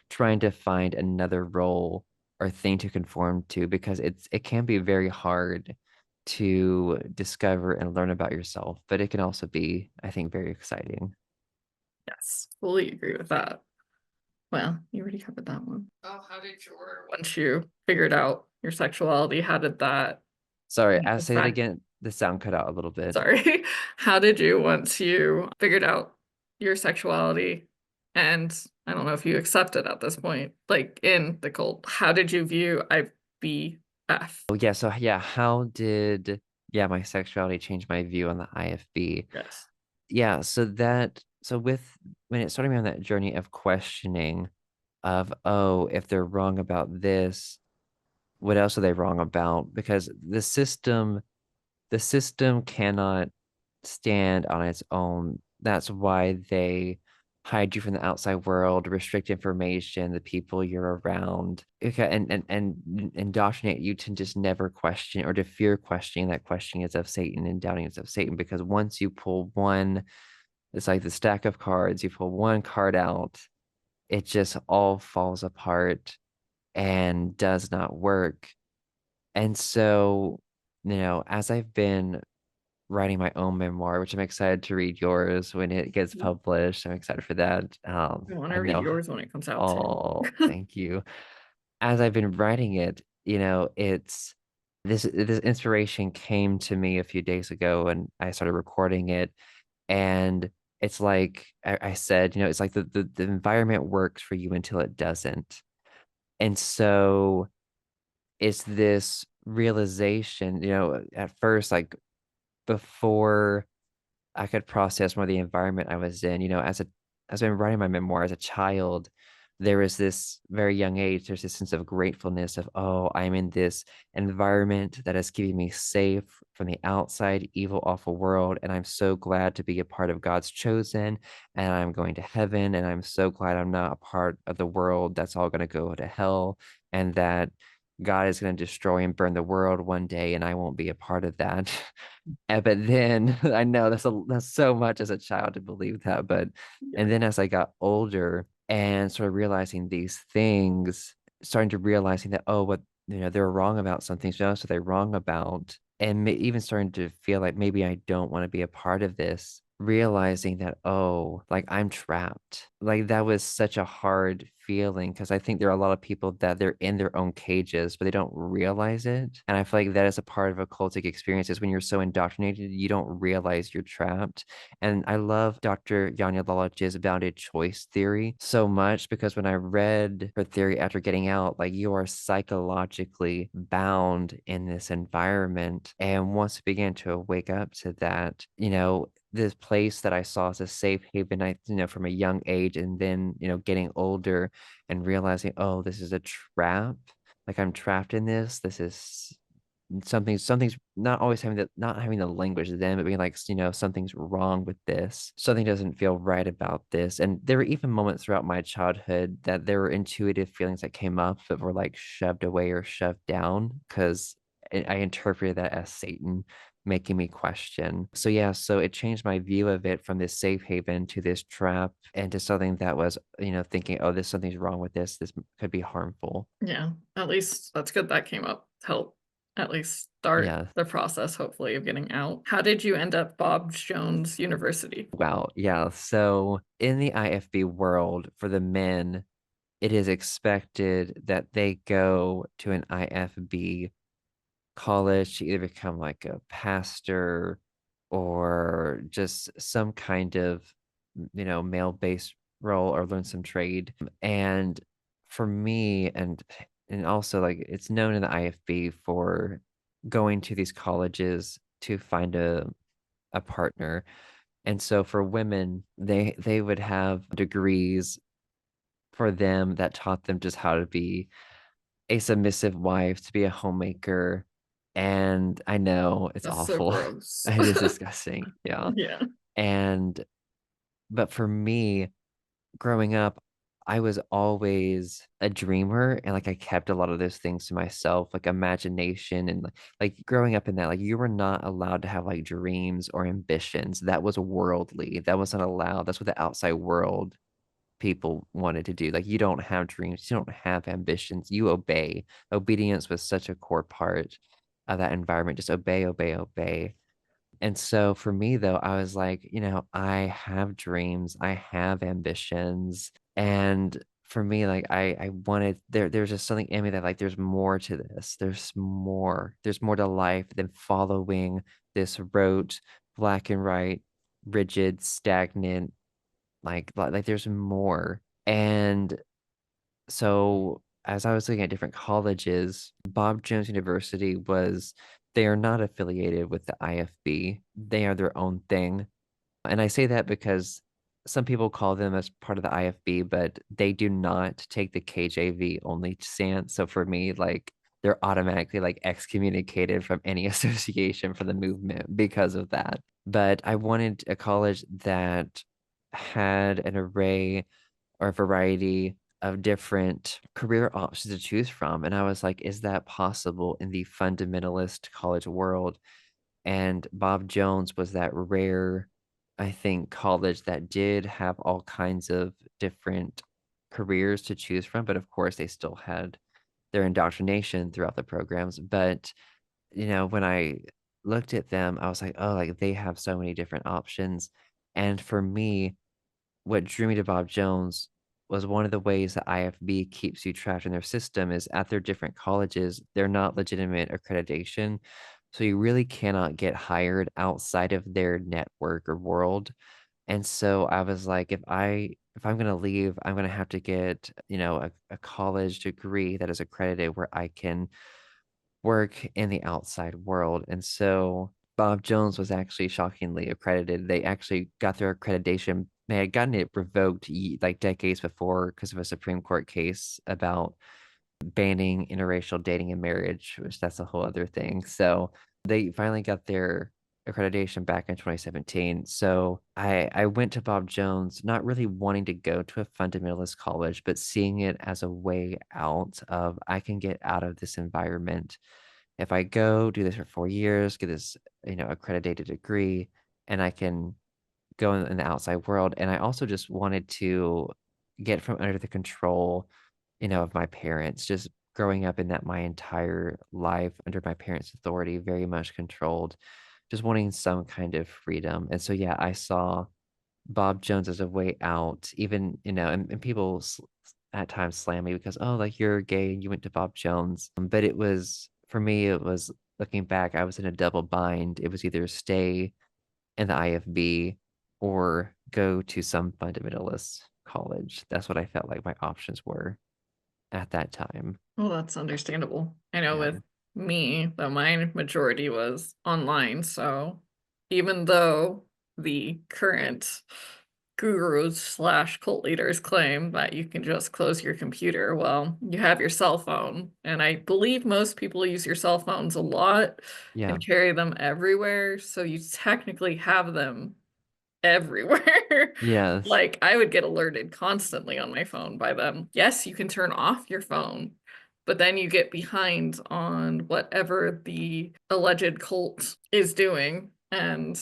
trying to find another role or thing to conform to, because it can be very hard to discover and learn about yourself, but it can also be, I think, very exciting. Yes, fully agree with that. Well, you already covered that one. Oh, how did once you figured out your sexuality, how did that Sorry, I say that affect, again. The sound cut out a little bit. sorry, how did you, once you figured out your sexuality, and I don't know if you accept it at this point, like in the cult, how did you view IVF? Oh yeah, so yeah, how did my sexuality change my view on the IFB? Yes. Yeah, so with when it started me on that journey of questioning of, oh, if they're wrong about this, what else are they wrong about? Because the system cannot stand on its own. That's why they hide you from the outside world, restrict information, the people you're around, okay, and indoctrinate you to just never question, or to fear questioning, that questioning is of Satan and doubting is of Satan. Because once you pull one, it's like the stack of cards, you pull one card out, it just all falls apart and does not work. And so, as I've been writing my own memoir, which I'm excited to read yours when it gets published. I'm excited for that. I want I to read know. yours when it comes out too. Oh, thank you. As I've been writing it, it's this inspiration came to me a few days ago, and I started recording it. And it's like I said, it's like the environment works for you until it doesn't. And so it's this realization, at first, like before I could process more the environment I was in. As I've been writing my memoir as a child, there was this very young age, there's this sense of gratefulness of, oh, I'm in this environment that is keeping me safe from the outside, evil, awful world. And I'm so glad to be a part of God's chosen. And I'm going to heaven. And I'm so glad I'm not a part of the world that's all going to go to hell. And that God is going to destroy and burn the world one day. And I won't be a part of that. But then I know that's so much as a child to believe that. But Yeah. and then as I got older and sort of realizing these things, starting to realizing that, oh, what they're wrong about some things, but also they're wrong about, and even starting to feel like maybe I don't want to be a part of this. Realizing that, oh, like I'm trapped. Like that was such a hard feeling because I think there are a lot of people that they're in their own cages, but they don't realize it. And I feel like that is a part of occultic experiences when you're so indoctrinated, you don't realize you're trapped. And I love Dr. Yanya Lalage's bounded choice theory so much because when I read her theory after getting out, like you are psychologically bound in this environment. And once I began to wake up to that, this place that I saw as a safe haven, from a young age, and then, getting older and realizing, oh, this is a trap. Like I'm trapped in this. This is something's not always not having the language then, but being like, something's wrong with this. Something doesn't feel right about this. And there were even moments throughout my childhood that there were intuitive feelings that came up that were like shoved away or shoved down because I interpreted that as Satan making me question. So yeah, so it changed my view of it from this safe haven to this trap and to something that was, thinking, oh, this something's wrong with this. This could be harmful. Yeah, at least that's good that came up to help at least start Yeah. the process, hopefully, of getting out. How did you end up Bob Jones University? Wow. Yeah. So in the IFB world, for the men, it is expected that they go to an IFB college to either become like a pastor or just some kind of, male-based role or learn some trade. And for me, and also like it's known in the IFB for going to these colleges to find a partner. And so for women, they would have degrees for them that taught them just how to be a submissive wife, to be a homemaker. And I know it's That's so awful. gross. It is disgusting. Yeah. Yeah. And but for me, growing up, I was always a dreamer and like I kept a lot of those things to myself, like imagination and like growing up in that, like you were not allowed to have like dreams or ambitions. That was worldly. That wasn't allowed. That's what the outside world people wanted to do. Like you don't have dreams, you don't have ambitions, you obey. Obedience was such a core part of that environment. Just obey, obey, obey. And so for me though, I was like, I have dreams, I have ambitions. And for me, like I wanted there's just something in me that like there's more to this. There's more to life than following this rote, black and white, rigid, stagnant, like there's more. And so as I was looking at different colleges, Bob Jones University they are not affiliated with the IFB. They are their own thing. And I say that because some people call them as part of the IFB, but they do not take the KJV only stance. So for me, like they're automatically like excommunicated from any association for the movement because of that. But I wanted a college that had an array or a variety of different career options to choose from. And I was like, is that possible in the fundamentalist college world? And Bob Jones was that rare, I think, college that did have all kinds of different careers to choose from. But of course, they still had their indoctrination throughout the programs. But, when I looked at them, I was like, oh, like they have so many different options. And for me, what drew me to Bob Jones was one of the ways that IFB keeps you trapped in their system is at their different colleges, they're not legitimate accreditation. So you really cannot get hired outside of their network or world. And so I was like, if I'm gonna leave, I'm gonna have to get, a college degree that is accredited where I can work in the outside world. And so Bob Jones was actually shockingly accredited. They actually got their accreditation they had gotten it revoked like decades before because of a Supreme Court case about banning interracial dating and marriage, which that's a whole other thing. So they finally got their accreditation back in 2017. So I went to Bob Jones, not really wanting to go to a fundamentalist college, but seeing it as a way out of I can get out of this environment. If I go do this for 4 years, get this, accredited degree, and I can go in the outside world. And I also just wanted to get from under the control, of my parents, just growing up in that my entire life under my parents' authority, very much controlled, just wanting some kind of freedom. And so, yeah, I saw Bob Jones as a way out, even, and people at times slam me because, oh, like you're gay and you went to Bob Jones. But it was, for me, it was looking back, I was in a double bind. It was either stay in the IFB or go to some fundamentalist college. That's what I felt like my options were at that time. Well, that's understandable. I know Yeah. with me, that my majority was online, so even though the current gurus slash cult leaders claim that you can just close your computer, well, you have your cell phone, and I believe most people use your cell phones a lot Yeah. and carry them everywhere, so you technically have them everywhere. Yes. Like I would get alerted constantly on my phone by them. Yes, you can turn off your phone, but then you get behind on whatever the alleged cult is doing, and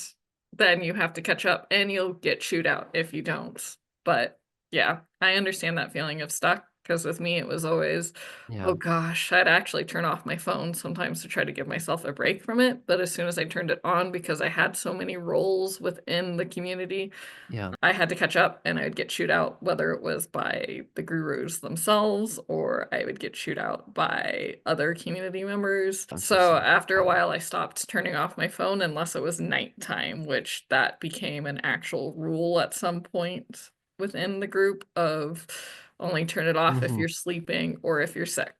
then you have to catch up and you'll get chewed out if you don't. But yeah, I understand that feeling of stuck because with me it was always, Yeah. oh gosh, I'd actually turn off my phone sometimes to try to give myself a break from it. But as soon as I turned it on, because I had so many roles within the community, Yeah. I had to catch up and I would get chewed out, whether it was by the gurus themselves or I would get chewed out by other community members. I'm so So sorry. after a Yeah. while, I stopped turning off my phone unless it was nighttime, which that became an actual rule at some point within the group of only turn it off if Hmm. you're sleeping or if you're sick.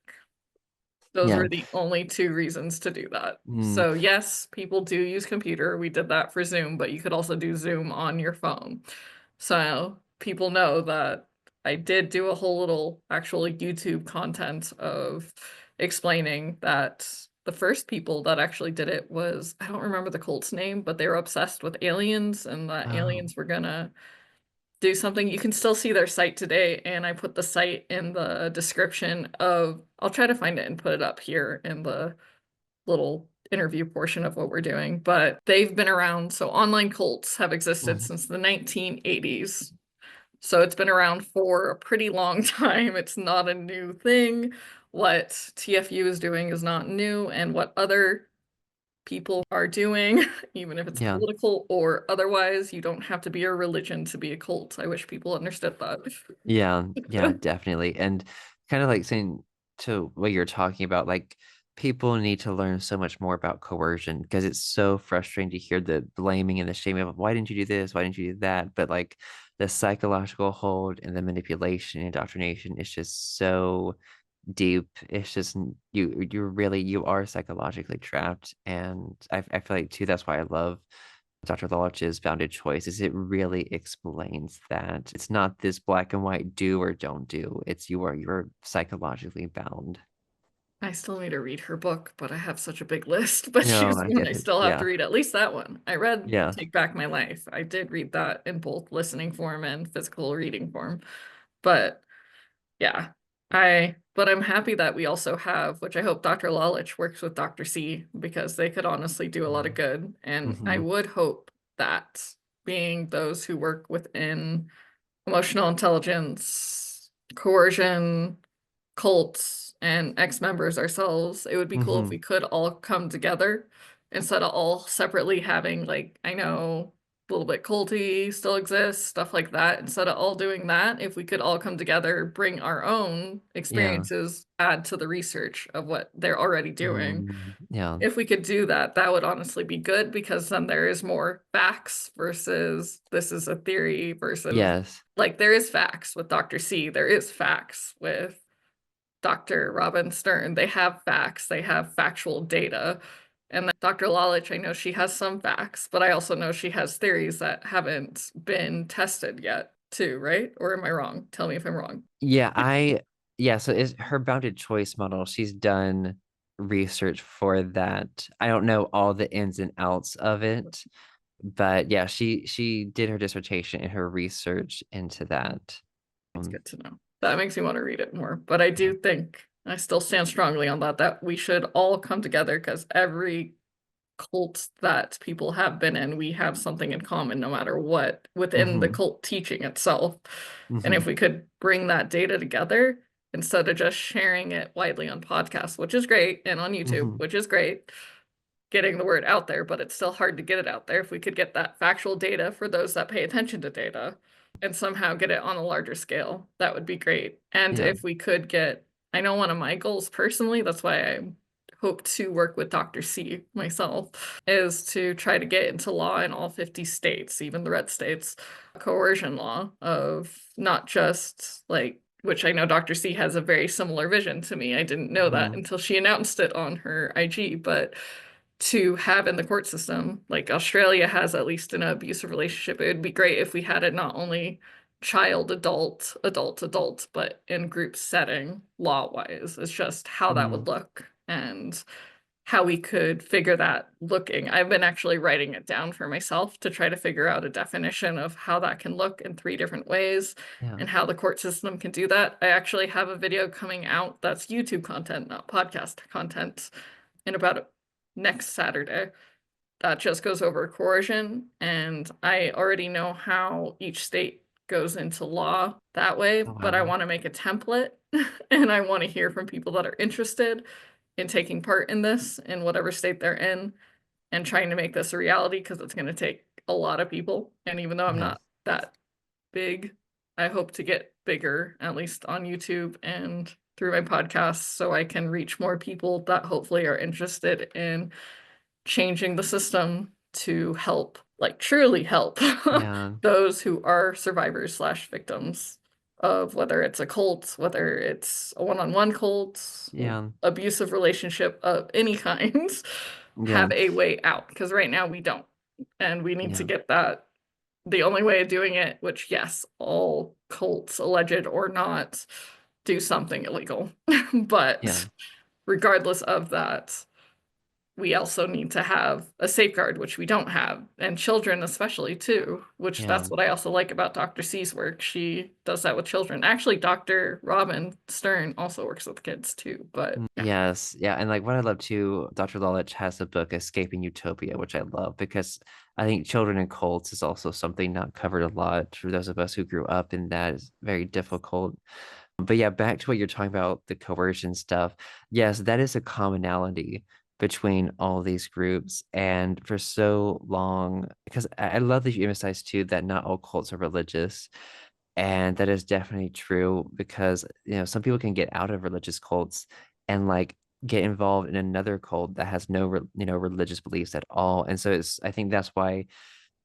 Those Yeah. were the only two reasons to do that. Mm. So yes, people do use computer. We did that for Zoom, but you could also do Zoom on your phone. So people know that I did do a whole little actual YouTube content of explaining that the first people that actually did it was, I don't remember the cult's name, but they were obsessed with aliens and that Oh. aliens were gonna do something. You can still see their site today, and I put the site in the description of, I'll try to find it and put it up here in the little interview portion of what we're doing. But they've been around, so online cults have existed Mhm. since the 1980s. So it's been around for a pretty long time. It's not a new thing. What TFU is doing is not new, and what other people are doing, even if it's Yeah. political or otherwise. You don't have to be a religion to be a cult. I wish people understood that. Yeah, yeah, definitely. And kind of like saying to what you're talking about, like people need to learn so much more about coercion because it's so frustrating to hear the blaming and the shaming of why didn't you do this? Why didn't you do that? But like the psychological hold and the manipulation and indoctrination is just so deep. It's just you are psychologically trapped. And I feel like too, that's why I love Dr. Lodge's Bounded Choice is it really explains that it's not this black and white do or don't do. It's you're psychologically bound. I still need to read her book, but I have such a big list. But No, she's I one get I it. still have to Yeah. read, at least that one. I read Yeah. Take Back My Life. I did read that in both listening form and physical reading form. But yeah, but I'm happy that we also have, which I hope Dr. Lalich works with Dr. C because they could honestly do a lot of good. And I Mm-hmm. would hope that being those who work within emotional intelligence, coercion, cults, and ex-members ourselves, it would be cool if Mm-hmm. we could all come together instead of all separately having, like, I know a little bit culty still exists, stuff like that. Instead of all doing that, if we could all come together, bring our own Yeah. experiences, add to the research of what they're already doing. Mm, yeah. If we could do that, that would honestly be good because then there is more facts versus this is a theory versus, Yes. like, there is facts with Dr. C, there is facts with Dr. Robin Stern. They have facts, they have factual data. And then Dr. Lalich, I know she has some facts, but I also know she has theories that haven't been tested yet too, right? Or am I wrong? Tell me if I'm wrong. Yeah, so is her bounded choice model, she's done research for that. I don't know all the ins and outs of it, but yeah, she did her dissertation and her research into that. It's Um, good to know. That makes me want to read it more. But I do think I still stand strongly on that we should all come together because every cult that people have been in, we have something in common no matter what within the hmm cult teaching itself. And if hmm we could bring that data together instead of just sharing it widely on podcasts, which is great, and on YouTube, hmm which is great, getting the word out there, but it's still hard to get it out there. If we could get that factual data for those that pay attention to data and somehow get it on a larger scale, that would be great. And Yeah. if we could get, I know one of my goals personally, that's why I hope to work with Dr. C myself, is to try to get into law in all 50 states, even the red states, coercion law of not just like, which I know Dr. C has a very similar vision to me. I didn't know that hmm until she announced it on her IG, but to have in the court system. Like Australia has at least an abusive relationship. It would be great if we had it not only child, adult, adult, adult, but in group setting law wise. It's just how that hmm would look and how we could figure that looking. I've been actually writing it down for myself to try to figure out a definition of how that can look in 3 different ways Yeah. and how the court system can do that. I actually have a video coming out that's YouTube content, not podcast content, in about next Saturday that just goes over coercion. And I already know how each state goes into law that way, Oh but I wow. want to make a template and I want to hear from people that are interested in taking part in this in whatever state they're in and trying to make this a reality because it's going to take a lot of people. And even though I'm Yes. not that big, I hope to get bigger, at least on YouTube and through my podcasts, so I can reach more people that hopefully are interested in changing the system to help, like truly help Yeah. those who are survivors slash victims of whether it's a cult, whether it's a one-on-one cult, Yeah. abusive relationship of any kind, Yeah. have a way out. Because right now we don't. And we need to Yeah. get that. The only way of doing it, which yes, all cults, alleged or not, do something illegal. Yeah. But regardless of that, we also need to have a safeguard, which we don't have, and children especially too, which Yeah. that's what I also like about Dr. C's work. She does that with children. Actually, Dr. Robin Stern also works with kids too, but yeah, Yes, yeah, and like what I love too, Dr. Lalich has a book, Escaping Utopia, which I love because I think children and cults is also something not covered a lot for those of us who grew up in that is very difficult. But yeah, back to what you're talking about, the coercion stuff. Yes, that is a commonality between all these groups. And for so long, because I love that you emphasize too that not all cults are religious. And that is definitely true because, some people can get out of religious cults and like get involved in another cult that has no, religious beliefs at all. And so I think that's why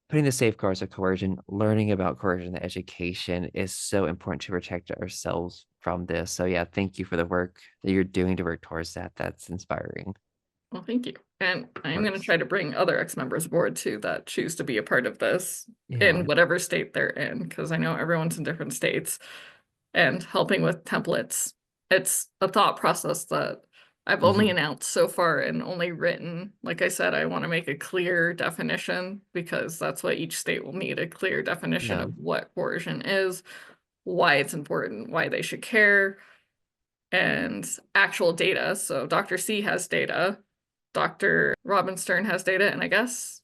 putting the safeguards of coercion, learning about coercion, the education is so important to protect ourselves from this. So yeah, thank you for the work that you're doing to work towards that. That's inspiring. well, thank you. And Of I'm going to course. try to bring other ex-members aboard too that choose to be a part of this Yeah. in whatever state they're in, because I know everyone's in different states. And helping with templates. It's a thought process that I've only hmm announced so far and only written. Like I said, I want to make a clear definition because that's what each state will need, a clear definition Yeah. of what coercion is, why it's important, why they should care, and actual data. So Dr. C has data, Dr. Robin Stern has data, and I guess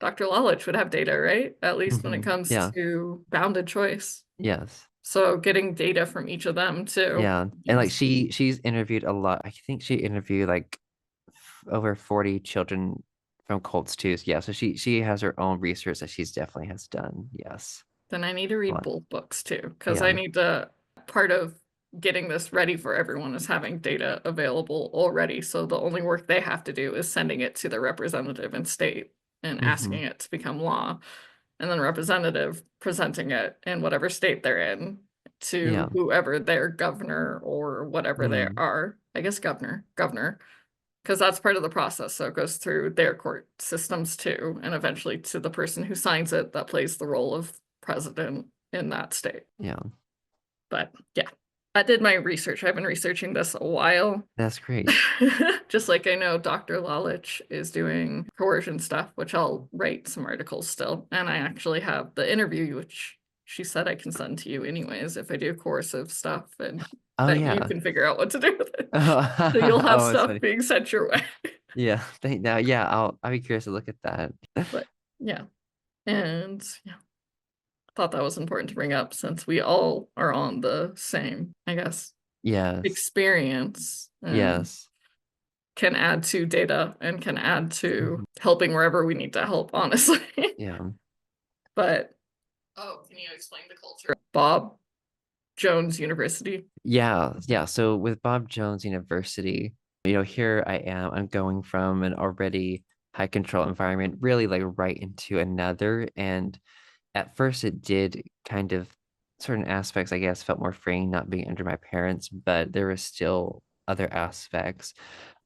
Dr. Lalich would have data, right? At least when it comes Yeah. to bounded choice. Yes. So getting data from each of them too. Yeah. And like she's interviewed a lot. I think she interviewed like over 40 children from cults too. Yeah. So she has her own research that she's definitely has done. Yes. Then I need to A read lot. both books too, because I Yeah. need to, part of getting this ready for everyone is having data available already. So the only work they have to do is sending it to the representative in state and hmm asking it to become law. And then representative presenting it in whatever state they're in Yeah. to whoever their governor or whatever they Mm. are. I guess governor because that's part of the process. So it goes through their court systems too, and eventually to the person who signs it that plays the role of president in that state. Yeah, But yeah, I did my research. I've been researching this a while. that's great. Just like I know Dr. Lalich is doing coercion stuff, which I'll write some articles still. And I actually have the interview, which she said I can send to you anyways if I do coercive stuff, and Oh that you yeah. can figure out what to do with it. So you'll have Oh, it's stuff funny. being sent your way. Yeah. Now, yeah, I'll be curious to look at that. But yeah. And yeah, thought that was important to bring up since we all are on the same, I guess, Yes. experience and Yes. can add to data and can add to Mhm. helping wherever we need to help, honestly. Yeah. But oh, can you explain the culture? Bob Jones University. Yeah. Yeah. So with Bob Jones University, here I am. I'm going from an already high control environment, really like right into another. And at first it did kind of certain aspects, I guess, felt more freeing not being under my parents, but there was still other aspects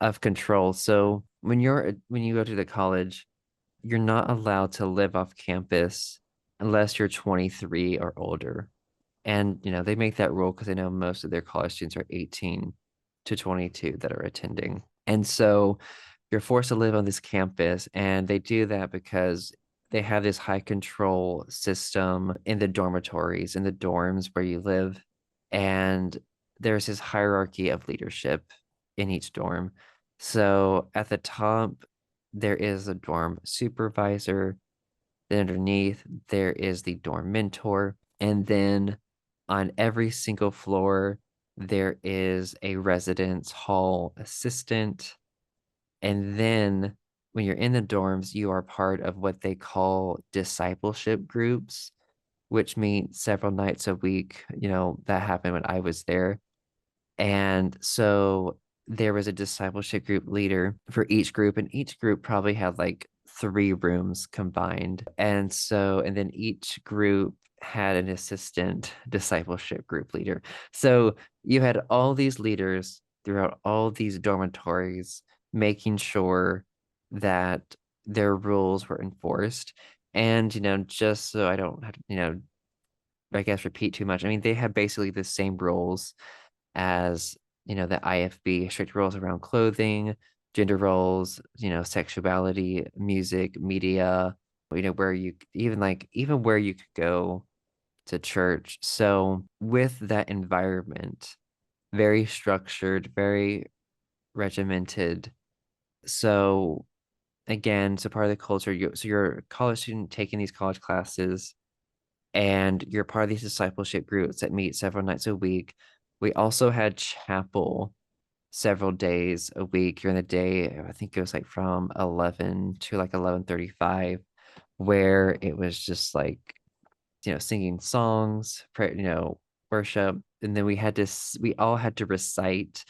of control. So when you go to the college, you're not allowed to live off campus unless you're 23 or older. And they make that rule because I know most of their college students are 18 to 22 that are attending. And so you're forced to live on this campus, and they do that because they have this high control system in the dormitories, in the dorms where you live. And there's this hierarchy of leadership in each dorm. So at the top, there is a dorm supervisor. Then underneath, there is the dorm mentor. And then on every single floor, there is a residence hall assistant. And then when you're in the dorms, you are part of what they call discipleship groups, which meet several nights a week. That happened when I was there. And so there was a discipleship group leader for each group, and each group probably had like 3 rooms combined. And then each group had an assistant discipleship group leader. So you had all these leaders throughout all these dormitories making sure that their rules were enforced. And, just so I don't have to, I guess repeat too much. I mean, they had basically the same rules as the IFB, strict rules around clothing, gender roles, sexuality, music, media, where you even where you could go to church. So with that environment, very structured, very regimented. So again, so part of the culture, you're a college student taking these college classes, and you're part of these discipleship groups that meet several nights a week. We also had chapel several days a week during the day. I think it was like from 11 to like 11:35, where it was just like, singing songs, prayer, worship. And then we all had to recite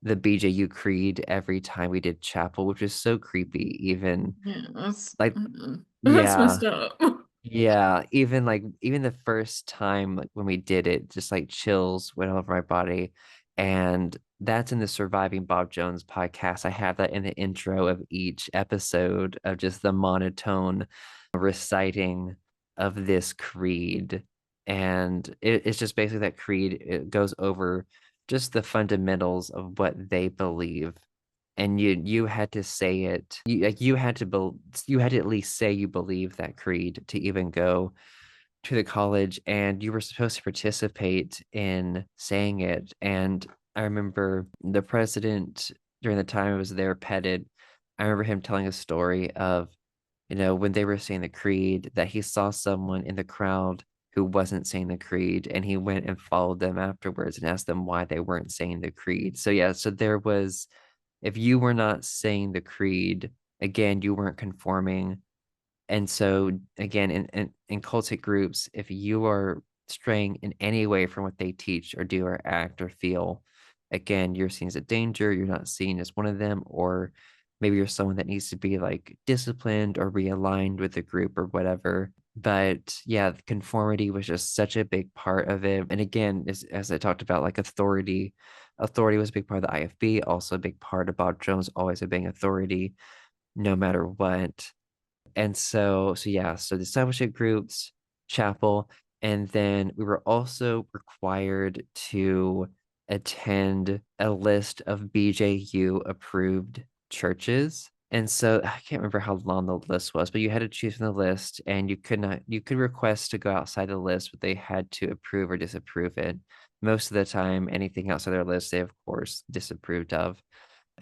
the BJU creed every time we did chapel, which was so creepy. Even Yeah, like, that's yeah. messed up. Yeah, even the first time like when we did it, just like chills went over my body. And that's in the Surviving Bob Jones podcast. I have that in the intro of each episode of just the monotone reciting of this creed. And it's just basically that creed. It goes over just the fundamentals of what they believe, and you had to say it. You had to at least say you believe that creed to even go to the college, and you were supposed to participate in saying it. And I remember the president, during the time I was there, petted. I remember him telling a story of, when they were saying the creed, that he saw someone in the crowd who wasn't saying the creed, and he went and followed them afterwards and asked them why they weren't saying the creed. So yeah, so there was, if you were not saying the creed, again, you weren't conforming. And so again, in cultic groups, if you are straying in any way from what they teach or do or act or feel, again, you're seen as a danger, you're not seen as one of them, or maybe you're someone that needs to be like disciplined or realigned with the group or whatever. But yeah, conformity was just such a big part of it. And again, as I talked about, like authority was a big part of the IFB, also a big part of Bob Jones always being authority, no matter what. And so yeah, so discipleship groups, chapel, and then we were also required to attend a list of BJU approved churches. And so I can't remember how long the list was, but you had to choose from the list, and you could request to go outside the list, but they had to approve or disapprove it. Most of the time, anything outside their list, they of course disapproved of.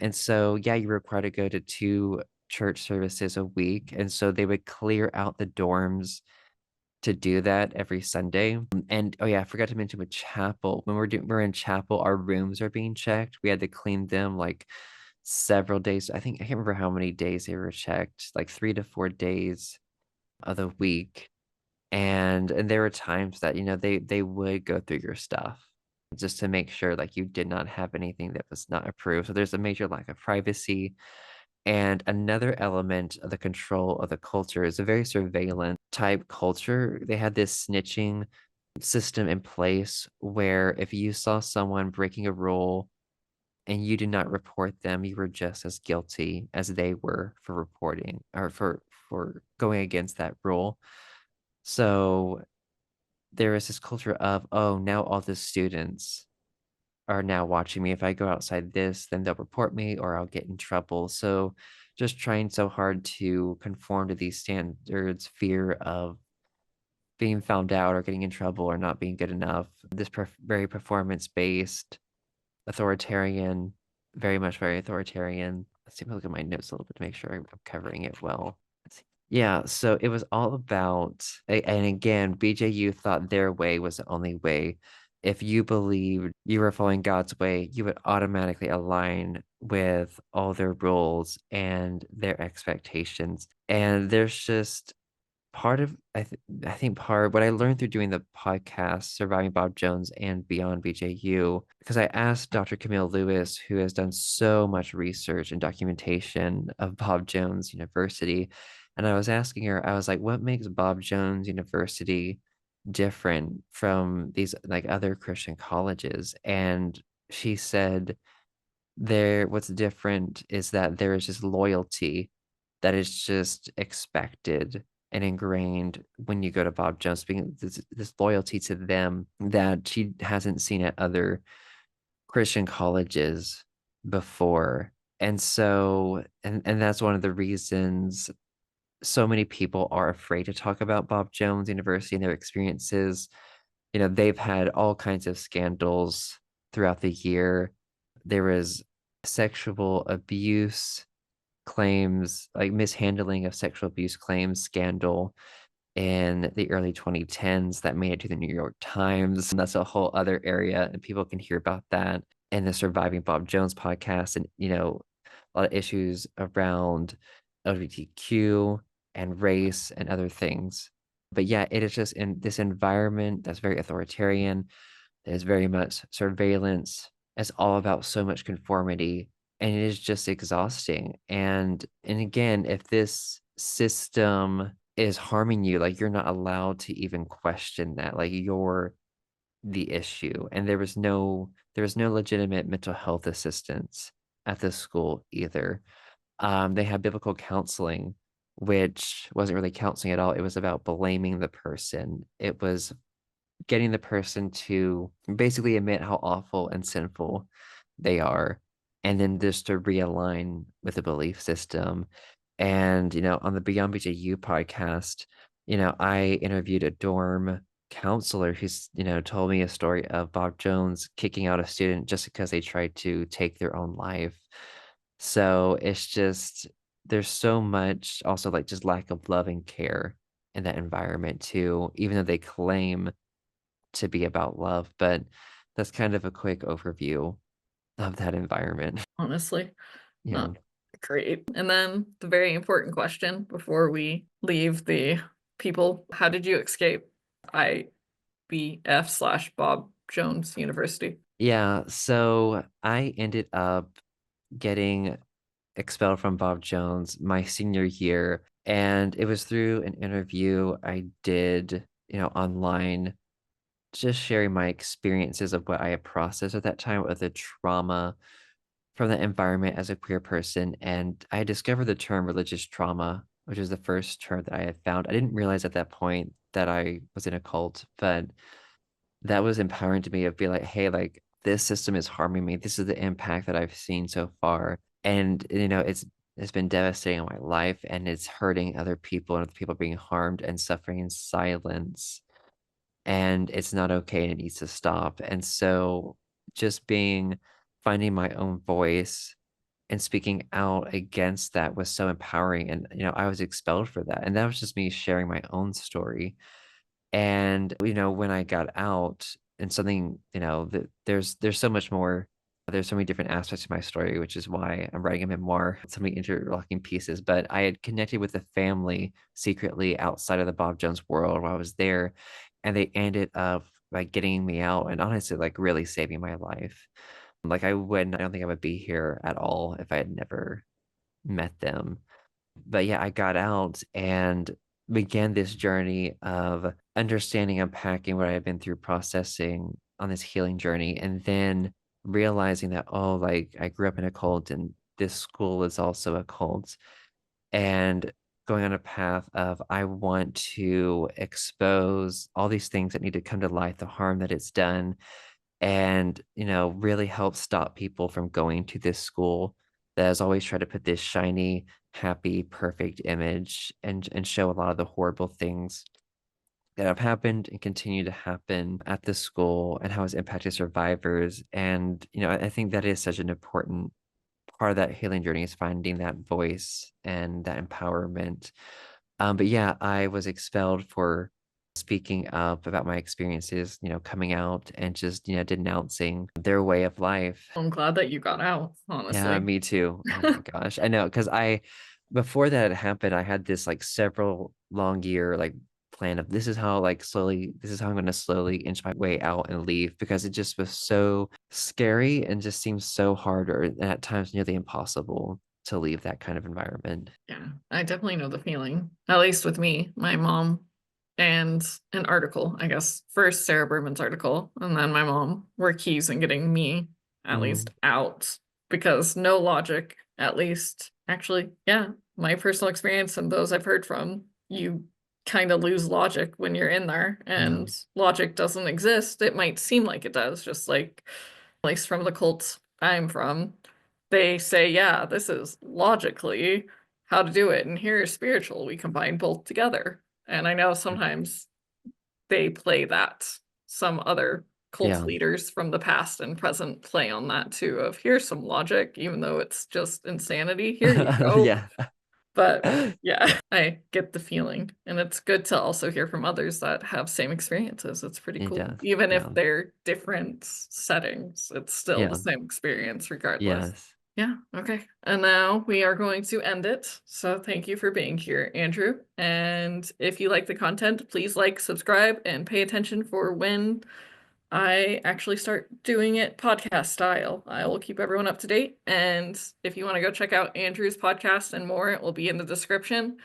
And so, yeah, you were required to go to 2 church services a week. And so they would clear out the dorms to do that every Sunday. And oh yeah, I forgot to mention with chapel. When we're in chapel, our rooms are being checked. We had to clean them like several days. I think I can't remember how many days they were checked, like 3 to 4 days of the week. And there were times that, they would go through your stuff just to make sure like you did not have anything that was not approved. So there's a major lack of privacy. And another element of the control of the culture is a very surveillance type culture. They had this snitching system in place where if you saw someone breaking a rule and you did not report them, you were just as guilty as they were for reporting or for going against that rule. So there is this culture of, oh, now all the students are now watching me. If I go outside this, then they'll report me or I'll get in trouble. So just trying so hard to conform to these standards, fear of being found out or getting in trouble or not being good enough. This very performance based, authoritarian, very much very authoritarian. Let's see if I look at my notes a little bit to make sure I'm covering it well. Yeah, so it was all about, and again, BJU thought their way was the only way. If you believed you were following God's way, you would automatically align with all their rules and their expectations. And there's just part of I think part what I learned through doing the podcast Surviving Bob Jones and Beyond BJU, because I asked Dr. Camille Lewis, who has done so much research and documentation of Bob Jones University, and I was asking her, I was like, what makes Bob Jones University different from these like other Christian colleges? And she said what's different is that there is just loyalty that is just expected and ingrained when you go to Bob Jones, being this loyalty to them that she hasn't seen at other Christian colleges before. And so, and that's one of the reasons so many people are afraid to talk about Bob Jones University and their experiences. They've had all kinds of scandals throughout the year. There was sexual abuse claims, like mishandling of sexual abuse claims scandal in the early 2010s that made it to the New York Times. And that's a whole other area, and people can hear about that in the Surviving Bob Jones podcast. And, a lot of issues around LGBTQ and race and other things. But yeah, it is just in this environment that's very authoritarian, that is very much surveillance. It's all about so much conformity, and it is just exhausting. And again, if this system is harming you, like you're not allowed to even question that. Like you're the issue. And there was no legitimate mental health assistance at the school either. They had biblical counseling, which wasn't really counseling at all. It was about blaming the person. It was getting the person to basically admit how awful and sinful they are, and then just to realign with the belief system. And, on the Beyond BJU podcast, I interviewed a dorm counselor who's, told me a story of Bob Jones kicking out a student just because they tried to take their own life. So it's just, there's so much also like just lack of love and care in that environment too, even though they claim to be about love. But that's kind of a quick overview of that environment. Honestly, Yeah. not great. And then the very important question before we leave the people, how did you escape IBF slash Bob Jones University? Yeah. So I ended up getting expelled from Bob Jones my senior year. And it was through an interview I did, online, just sharing my experiences of what I had processed at that time with the trauma from the environment as a queer person. And I discovered the term religious trauma, which is the first term that I had found. I didn't realize at that point that I was in a cult, but that was empowering to me of be like, hey, like this system is harming me. This is the impact that I've seen so far. And it's been devastating on my life and it's hurting other people and other people being harmed and suffering in silence. And it's not okay and it needs to stop. And so just finding my own voice and speaking out against that was so empowering. And I was expelled for that. And that was just me sharing my own story. And, when I got out and something, that there's so much more. There's so many different aspects of my story, which is why I'm writing a memoir, so many interlocking pieces. But I had connected with a family secretly outside of the Bob Jones world while I was there, and they ended up like getting me out and honestly like really saving my life. Like I don't think I would be here at all if I had never met them. But yeah, I got out and began this journey of understanding, unpacking what I had been through, processing on this healing journey, and then realizing that, oh, like I grew up in a cult and this school is also a cult, and going on a path of I want to expose all these things that need to come to light, the harm that it's done, and really help stop people from going to this school that has always tried to put this shiny, happy, perfect image and show a lot of the horrible things that have happened and continue to happen at the school and how it's impacted survivors. And I think that is such an important part of that healing journey, is finding that voice and that empowerment. But yeah, I was expelled for speaking up about my experiences, coming out and just, denouncing their way of life. I'm glad that you got out, Yeah, honestly. me too. Oh my gosh. I know, because before that had happened, I had this like several long year like plan of this is how I'm going to slowly inch my way out and leave, because it just was so scary and just seems so hard, or at times nearly impossible to leave that kind of environment. Yeah, I definitely know the feeling. At least with me, my mom, and an article, I guess. First Sarah Berman's article, and then my mom were keys in getting me at Mm, least out, because no logic, at least. Actually, yeah, my personal experience and those I've heard from, you kind of lose logic when you're in there, yeah. and logic doesn't exist. It might seem like it does, just like at least from the cults I'm from, they say, yeah, this is logically how to do it, and here is spiritual. We combine both together. And I know Mm, sometimes they play that. Some other cult yeah. leaders from the past and present play on that too, of here's some logic, even though it's just insanity. Here you go. Yeah. But yeah, I get the feeling. And it's good to also hear from others that have same experiences. It's pretty It cool. does. Even Yeah. if they're different settings, it's still the Yeah. same experience regardless. Yes. Yeah, okay. And now we are going to end it. So thank you for being here, Andrew. And if you like the content, please like, subscribe, and pay attention for when I actually start doing it podcast style. I will keep everyone up to date. And if you want to go check out Andrew's podcast and more, it will be in the description.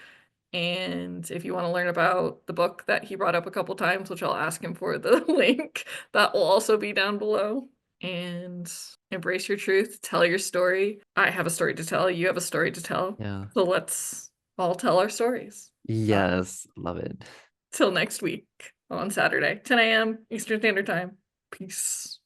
And if you want to learn about the book that he brought up a couple times, which I'll ask him for the link, that will also be down below. And embrace your truth, tell your story. I have a story to tell, you have a story to tell. Yeah. So let's all tell our stories. Yes. Love it. Till next week on Saturday, 10 a.m. Eastern Standard Time. Peace.